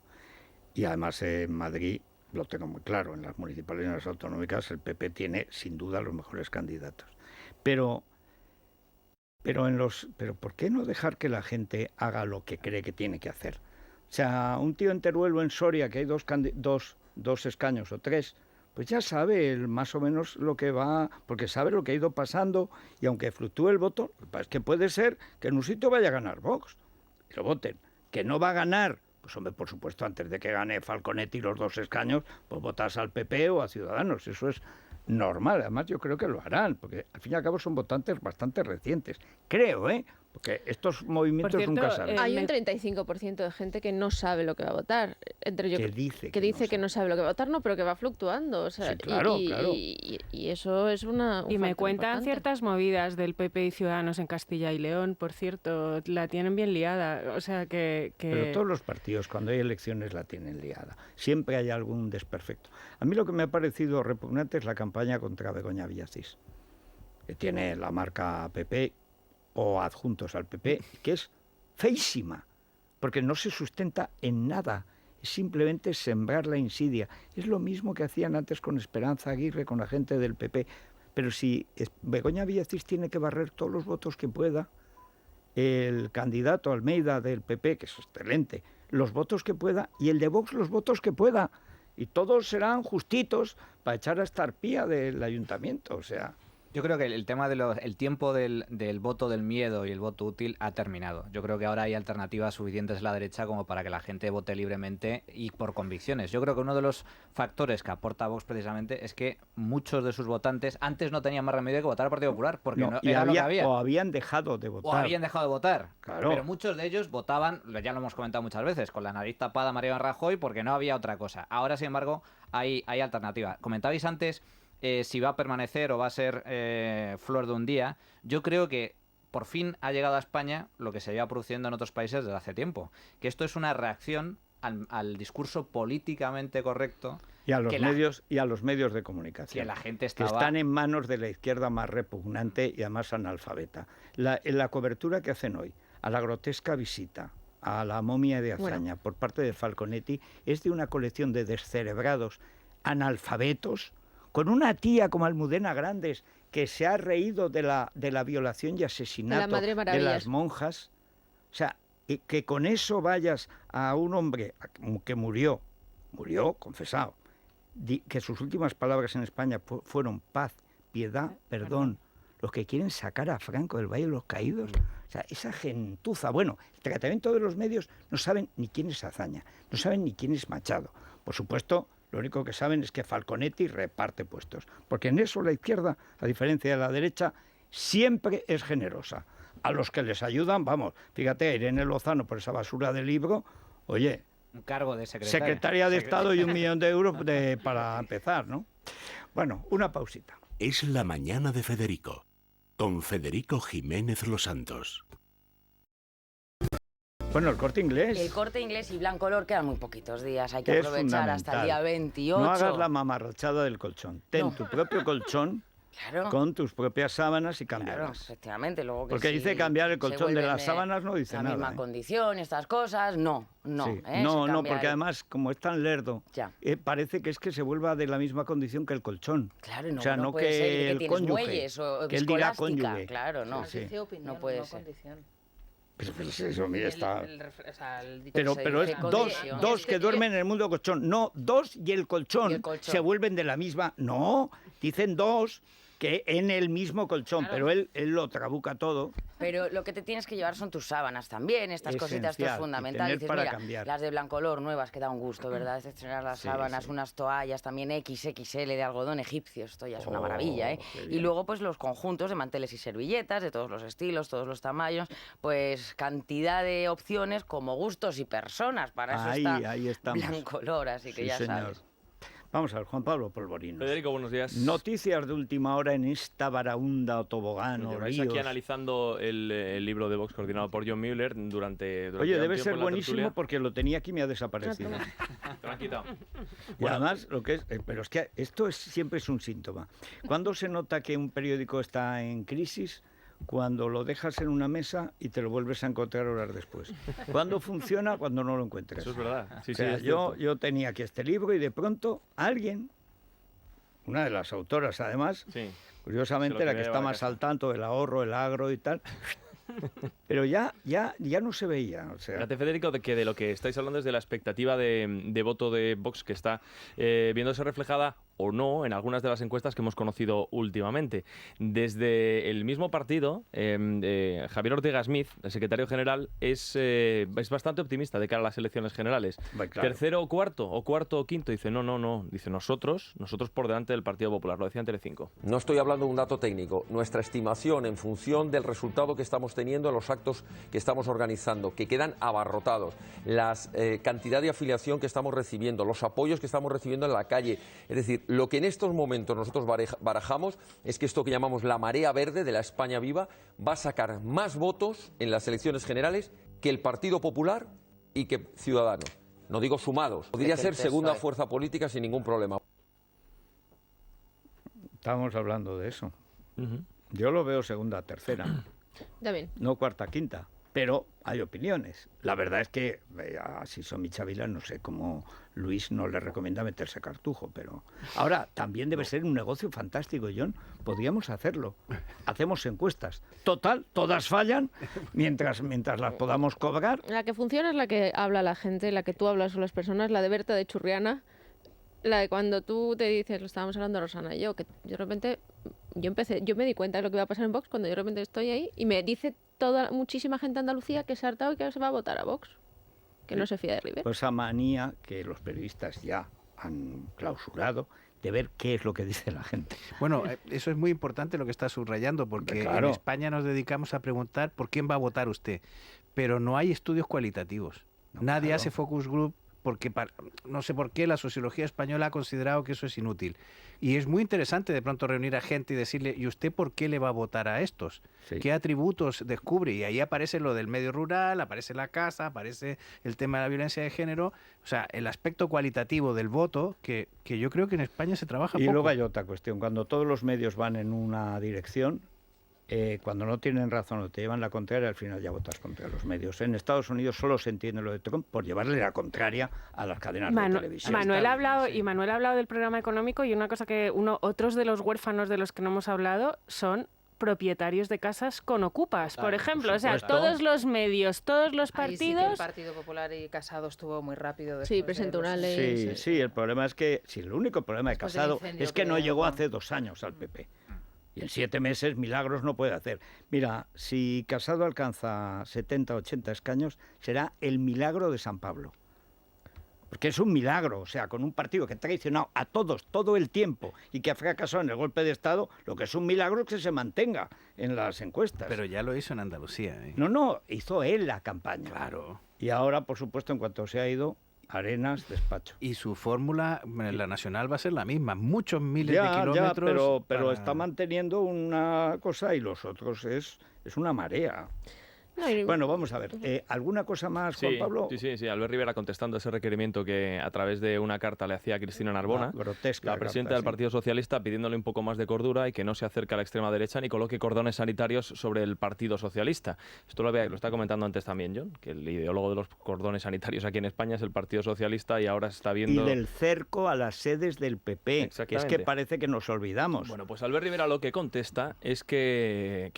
Y además en Madrid, lo tengo muy claro, en las municipales y en las autonómicas el PP tiene sin duda los mejores candidatos. Pero ¿por qué no dejar que la gente haga lo que cree que tiene que hacer? O sea, un tío en Teruel o en Soria que hay dos escaños o 3, pues ya sabe más o menos lo que va, porque sabe lo que ha ido pasando, y aunque fluctúe el voto, es que puede ser que en un sitio vaya a ganar Vox, y lo voten. Que no va a ganar, pues hombre, por supuesto, antes de que gane Falconetti los 2 escaños, pues votas al PP o a Ciudadanos, eso es normal. Además yo creo que lo harán, porque al fin y al cabo son votantes bastante recientes, creo, porque estos movimientos Por cierto, nunca saben. Hay un 35% de gente que no sabe lo que va a votar. Que dice que no sabe lo que va a votar, no, pero que va fluctuando. O sea, sí, claro, claro. Y eso es una... Y me cuentan importante. ciertas movidas del PP y Ciudadanos en Castilla y León, por cierto, la tienen bien liada. O sea que... Pero todos los partidos, cuando hay elecciones, la tienen liada. Siempre hay algún desperfecto. A mí lo que me ha parecido repugnante es la campaña contra Begoña Villacís, que tiene la marca PP o adjuntos al PP, que es feísima, porque no se sustenta en nada, es simplemente sembrar la insidia. Es lo mismo que hacían antes con Esperanza Aguirre, con la gente del PP. Pero si Begoña Villacís tiene que barrer todos los votos que pueda, el candidato Almeida del PP, que es excelente, los votos que pueda, y el de Vox los votos que pueda, y todos serán justitos para echar a esta arpía del ayuntamiento, o sea... Yo creo que el tema del tiempo del voto del miedo y el voto útil ha terminado. Yo creo que ahora hay alternativas suficientes a la derecha como para que la gente vote libremente y por convicciones. Yo creo que uno de los factores que aporta Vox precisamente es que muchos de sus votantes antes no tenían más remedio que votar al Partido Popular porque no era lo que había. O habían dejado de votar. Claro. Pero muchos de ellos votaban, ya lo hemos comentado muchas veces, con la nariz tapada a Mariano Rajoy porque no había otra cosa. Ahora, sin embargo, hay alternativa. Comentabais antes si va a permanecer o va a ser flor de un día. Yo creo que por fin ha llegado a España lo que se lleva produciendo en otros países desde hace tiempo, que esto es una reacción al discurso políticamente correcto y a los medios de comunicación que la gente que están en manos de la izquierda más repugnante y además analfabeta. La cobertura que hacen hoy a la grotesca visita a la momia de Azaña por parte de Falconetti es de una colección de descerebrados analfabetos, con una tía como Almudena Grandes que se ha reído de la violación y asesinato de las monjas. O sea, que con eso vayas a un hombre que murió confesado, que sus últimas palabras en España fueron paz, piedad, perdón. Los que quieren sacar a Franco del Valle de los Caídos, o sea, esa gentuza. Bueno, el tratamiento de los medios no saben ni quién es Azaña, no saben ni quién es Machado. Por supuesto, lo único que saben es que Falconetti reparte puestos, porque en eso la izquierda, a diferencia de la derecha, siempre es generosa. A los que les ayudan, vamos, fíjate, Irene Lozano por esa basura de libro, oye, un cargo de secretaria de Estado y 1 millón de euros para empezar, ¿no? Bueno, una pausita. Es la mañana de Federico, con Federico Jiménez Los Santos. Bueno, el Corte Inglés. El Corte Inglés y Blancolor quedan muy poquitos días. Hay que aprovechar hasta el día 28. No hagas la mamarrachada del colchón. Ten tu propio colchón. Claro. Con tus propias sábanas y cambiarlas. Claro, efectivamente. Luego que porque dice cambiar el colchón de las sábanas, no dice nada. La misma condición, estas cosas, no. Sí. No, porque además, como es tan lerdo, parece que es que se vuelva de la misma condición que el colchón. Claro, no, o sea, no que ser el que cónyuge, o que él diga cónyuge. Claro, no. Sí. Opinión, no puede ser. Condición. Pues eso, mira, está... Pero es dos que duermen en el mundo colchón. No, dos y el colchón se vuelven de la misma... No, dicen dos que en el mismo colchón, claro. Pero él lo trabuca todo. Pero lo que te tienes que llevar son tus sábanas también, estas cositas, esto es fundamental. Dices, mira, cambiar. Las de Blancolor nuevas, que da un gusto, ¿verdad? Es estrenar las sábanas, unas toallas, también XXL de algodón egipcio, esto ya es una maravilla, ¿eh? Y luego, pues, los conjuntos de manteles y servilletas, de todos los estilos, todos los tamaños, pues, cantidad de opciones como gustos y personas, para eso está Blancolor, así que ya sabes. Vamos a ver, Juan Pablo Polvorino. Federico, buenos días. Noticias de última hora en esta varaunda o tobogán. Lleváis aquí analizando el libro de Vox coordinado por John Mueller durante Oye, debe ser buenísimo porque lo tenía aquí y me ha desaparecido. Te lo han quitado. Y además, lo que es, pero es que esto siempre es un síntoma. ¿Cuándo se nota que un periódico está en crisis? Cuando lo dejas en una mesa y te lo vuelves a encontrar horas después. ¿Cuándo funciona? Cuando no lo encuentres. Eso es verdad. Sí, o sea, yo tenía aquí este libro y de pronto alguien, una de las autoras además, curiosamente la que está más al tanto del ahorro, el agro y tal, pero ya no se veía. O sea. Fíjate, Federico, de lo que estáis hablando es de la expectativa de voto de Vox que está viéndose reflejada o no en algunas de las encuestas que hemos conocido últimamente. Desde el mismo partido, Javier Ortega Smith, el secretario general, es bastante optimista de cara a las elecciones generales. Claro. Tercero o cuarto o quinto, dice no. Dice nosotros por delante del Partido Popular, lo decía en Telecinco. No estoy hablando de un dato técnico, nuestra estimación en función del resultado que estamos teniendo en los actos que estamos organizando, que quedan abarrotados, la cantidad de afiliación que estamos recibiendo, los apoyos que estamos recibiendo en la calle, es decir, lo que en estos momentos nosotros barajamos es que esto que llamamos la marea verde de la España viva va a sacar más votos en las elecciones generales que el Partido Popular y que Ciudadanos. No digo sumados, podría ser segunda fuerza política sin ningún problema. Estábamos hablando de eso. Yo lo veo segunda, tercera. No cuarta, quinta. Pero hay opiniones. La verdad es que si son Michavila, no sé cómo Luis no le recomienda meterse cartujo, pero ahora también debe ser un negocio fantástico, John. Podríamos hacerlo. Hacemos encuestas. Total, todas fallan mientras las podamos cobrar. La que funciona es la que habla la gente, la que tú hablas con las personas, la de Berta de Churriana. La de cuando tú te dices, lo estábamos hablando Rosana y yo, que de repente yo me di cuenta de lo que iba a pasar en Vox cuando de repente estoy ahí y me dice muchísima gente de Andalucía que se ha hartado y que se va a votar a Vox, que no se fía de Rivera. Pues esa manía que los periodistas ya han clausurado de ver qué es lo que dice la gente. Bueno, eso es muy importante lo que está subrayando, porque claro, en España nos dedicamos a preguntar por quién va a votar usted, pero no hay estudios cualitativos. Nadie hace focus group porque no sé por qué la sociología española ha considerado que eso es inútil. Y es muy interesante de pronto reunir a gente y decirle, ¿y usted por qué le va a votar a estos? Sí. ¿Qué atributos descubre? Y ahí aparece lo del medio rural, aparece la casa, aparece el tema de la violencia de género, o sea, el aspecto cualitativo del voto que yo creo que en España se trabaja poco. Y luego hay otra cuestión, cuando todos los medios van en una dirección, cuando no tienen razón o te llevan la contraria, al final ya votas contra los medios. En Estados Unidos solo se entiende lo de Trump por llevarle la contraria a las cadenas de televisión. Manuel ha hablado del programa económico, y una cosa que otros de los huérfanos de los que no hemos hablado son propietarios de casas con ocupas, por ejemplo. O sea, todos los medios, todos los partidos... Ahí sí que el Partido Popular y Casado estuvo muy rápido. Sí, presentó una ley. Sí, el problema es que... Sí, el único problema de Casado es que no llegó hace 2 años al PP. Y en 7 meses milagros no puede hacer. Mira, si Casado alcanza 70, 80 escaños, será el milagro de San Pablo. Porque es un milagro, o sea, con un partido que ha traicionado a todos todo el tiempo y que ha fracasado en el golpe de Estado, lo que es un milagro es que se mantenga en las encuestas. Pero ya lo hizo en Andalucía. No, hizo él la campaña. Claro. Y ahora, por supuesto, en cuanto se ha ido... Arenas, despacho. Y su fórmula, la nacional va a ser la misma, muchos miles de kilómetros. Pero está manteniendo una cosa y los otros es una marea. Bueno, vamos a ver. ¿Alguna cosa más, Juan Pablo? Sí. Albert Rivera contestando ese requerimiento que a través de una carta le hacía a Cristina Narbona, la presidenta del Partido Socialista, pidiéndole un poco más de cordura y que no se acerque a la extrema derecha ni coloque cordones sanitarios sobre el Partido Socialista. Esto lo está comentando antes también John, que el ideólogo de los cordones sanitarios aquí en España es el Partido Socialista y ahora se está viendo... Y del cerco a las sedes del PP, que es que parece que nos olvidamos. Bueno, pues Albert Rivera lo que contesta es que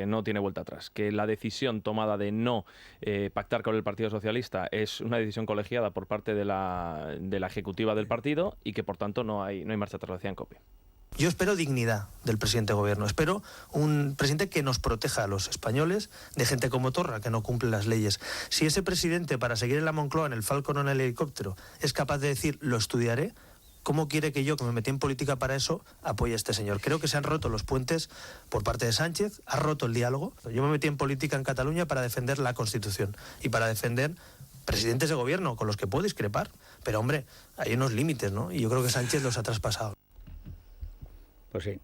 no tiene vuelta atrás, que la decisión tomada de no pactar con el Partido Socialista es una decisión colegiada por parte de la ejecutiva del partido y que por tanto no hay marcha atrás, decía en COPE. Yo espero dignidad del presidente de gobierno, espero un presidente que nos proteja a los españoles de gente como Torra, que no cumple las leyes. Si ese presidente, para seguir en la Moncloa, en el Falcon o en el helicóptero, es capaz de decir, lo estudiaré, ¿cómo quiere que yo, que me metí en política para eso, apoye a este señor? Creo que se han roto los puentes por parte de Sánchez, ha roto el diálogo. Yo me metí en política en Cataluña para defender la Constitución y para defender presidentes de gobierno con los que puedo discrepar. Pero, hombre, hay unos límites, ¿no? Y yo creo que Sánchez los ha traspasado. Pues sí.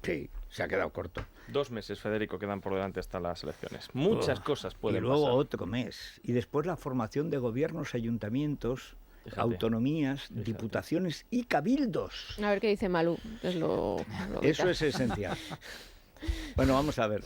Sí, se ha quedado corto. 2 meses, Federico, quedan por delante hasta las elecciones. Muchas cosas pueden pasar. Y luego otro mes. Y después la formación de gobiernos, ayuntamientos... autonomías, diputaciones y cabildos. A ver qué dice Malú. Eso es esencial. Bueno, vamos a ver.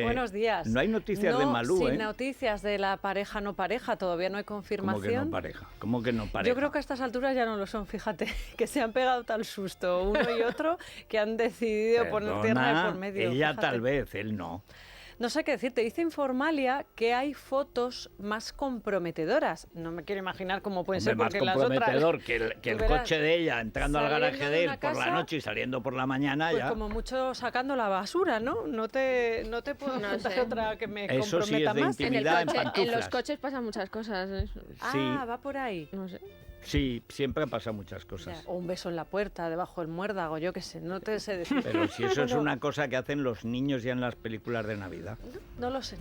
Buenos días. No hay noticias de Malú, sin noticias de la pareja no pareja, todavía no hay confirmación. ¿Cómo que no pareja? Yo creo que a estas alturas ya no lo son, fíjate, que se han pegado tal susto uno y otro que han decidido poner tierra de por medio. Ella tal vez, él no. No sé qué decirte, dice Informalia que hay fotos más comprometedoras. No me quiero imaginar cómo pueden ser, porque las otras... Más comprometedor que el coche de ella entrando al garaje de él por la noche y saliendo por la mañana, pues ya... como mucho sacando la basura, ¿no? No te puedo contar otra que me eso comprometa sí es de más. Intimidad en pantuflas. En los coches pasan muchas cosas. Sí. Va por ahí. No sé. Sí, siempre pasan muchas cosas. O un beso en la puerta, debajo del muérdago, yo qué sé, no te sé decir. Pero si eso es una cosa que hacen los niños ya en las películas de Navidad. No lo sé.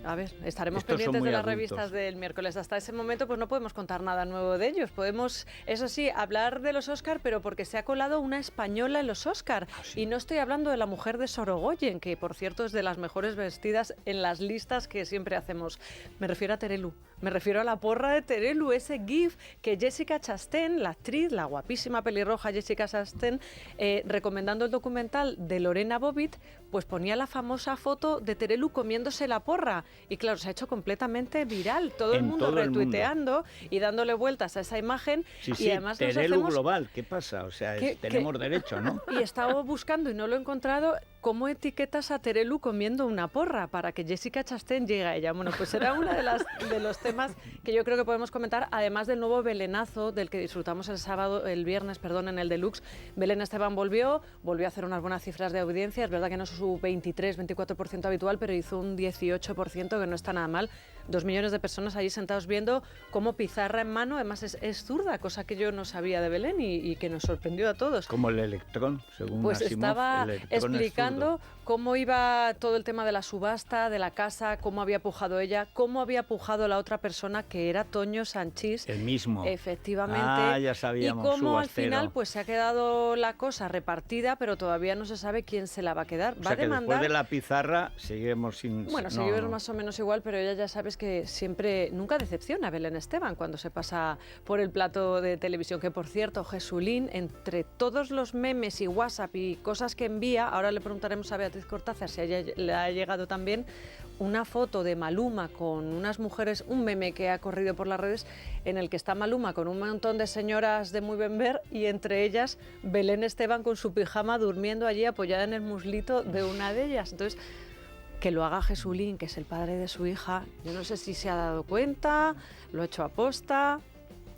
A ver, estaremos pendientes de las revistas del miércoles. Hasta ese momento pues no podemos contar nada nuevo de ellos. Podemos, eso sí, hablar de los Oscar, pero porque se ha colado una española en los Oscar. Y no estoy hablando de la mujer de Sorogoyen, que por cierto es de las mejores vestidas en las listas que siempre hacemos. Me refiero a Terelu. Me refiero a la porra de Terelu, ese gif que Jessica Chastain, la actriz, la guapísima pelirroja Jessica Chastain, recomendando el documental de Lorena Bobbitt, pues ponía la famosa foto de Terelu comiéndose la porra. Y claro, se ha hecho completamente viral. Todo el mundo retuiteando y dándole vueltas a esa imagen. Sí, y además Terelu global, ¿qué pasa? O sea, tenemos derecho, ¿no? Y he estado buscando y no lo he encontrado. ¿Cómo etiquetas a Terelu comiendo una porra para que Jessica Chastain llegue a ella? Bueno, pues era uno de los temas que yo creo que podemos comentar, además del nuevo Belenazo del que disfrutamos el viernes, en el Deluxe. Belén Esteban volvió a hacer unas buenas cifras de audiencia. Es verdad que no es su 23-24% habitual, pero hizo un 18%, que no está nada mal. 2 millones de personas allí sentados viendo cómo pizarra en mano, además es zurda, cosa que yo no sabía de Belén y que nos sorprendió a todos. Como el electrón, según Pues Asimov, estaba explicando cómo iba todo el tema de la subasta, de la casa, cómo había pujado ella, cómo había pujado la otra persona, que era Toño Sanchís. El mismo. Efectivamente. Ya sabíamos, y cómo subastero. Al final pues se ha quedado la cosa repartida, pero todavía no se sabe quién se la va a quedar. O sea que después de la pizarra seguimos sin... Bueno, seguimos más o menos igual, pero ella ya sabes que nunca decepciona a Belén Esteban cuando se pasa por el plato de televisión. Que por cierto, Jesulín, entre todos los memes y WhatsApp y cosas que envía, ahora le preguntaremos a Beatriz Cortázar si a ella le ha llegado también una foto de Maluma con unas mujeres, un meme que ha corrido por las redes en el que está Maluma con un montón de señoras de muy buen ver y entre ellas Belén Esteban con su pijama durmiendo allí apoyada en el muslito de una de ellas. Entonces, que lo haga Jesulín, que es el padre de su hija, yo no sé si se ha dado cuenta, lo ha hecho aposta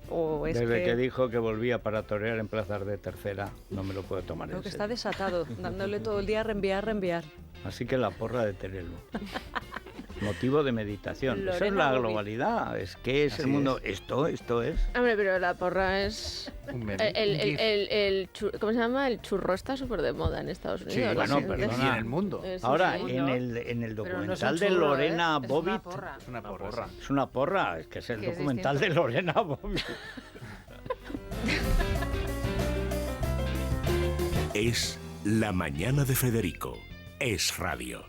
o es Desde que dijo que volvía para torear en plazas de tercera, no me lo puedo tomar en serio. Creo que está desatado, dándole todo el día a reenviar. Así que la porra de Terelu. Motivo de meditación. Lorena Eso es la Bobbitt. globalidad. Es que es Así el mundo. es. Esto es. Hombre, pero la porra es... Un meme. ¿Cómo se llama? El churro está súper de moda en Estados Unidos. Sí, bueno, y perdona. en el mundo. Ahora, sí, en el documental de Lorena Bobbitt... Es una porra. Es una porra. Es que es el Que es documental de Lorena Bobbitt. Es La Mañana de Federico. Es radio.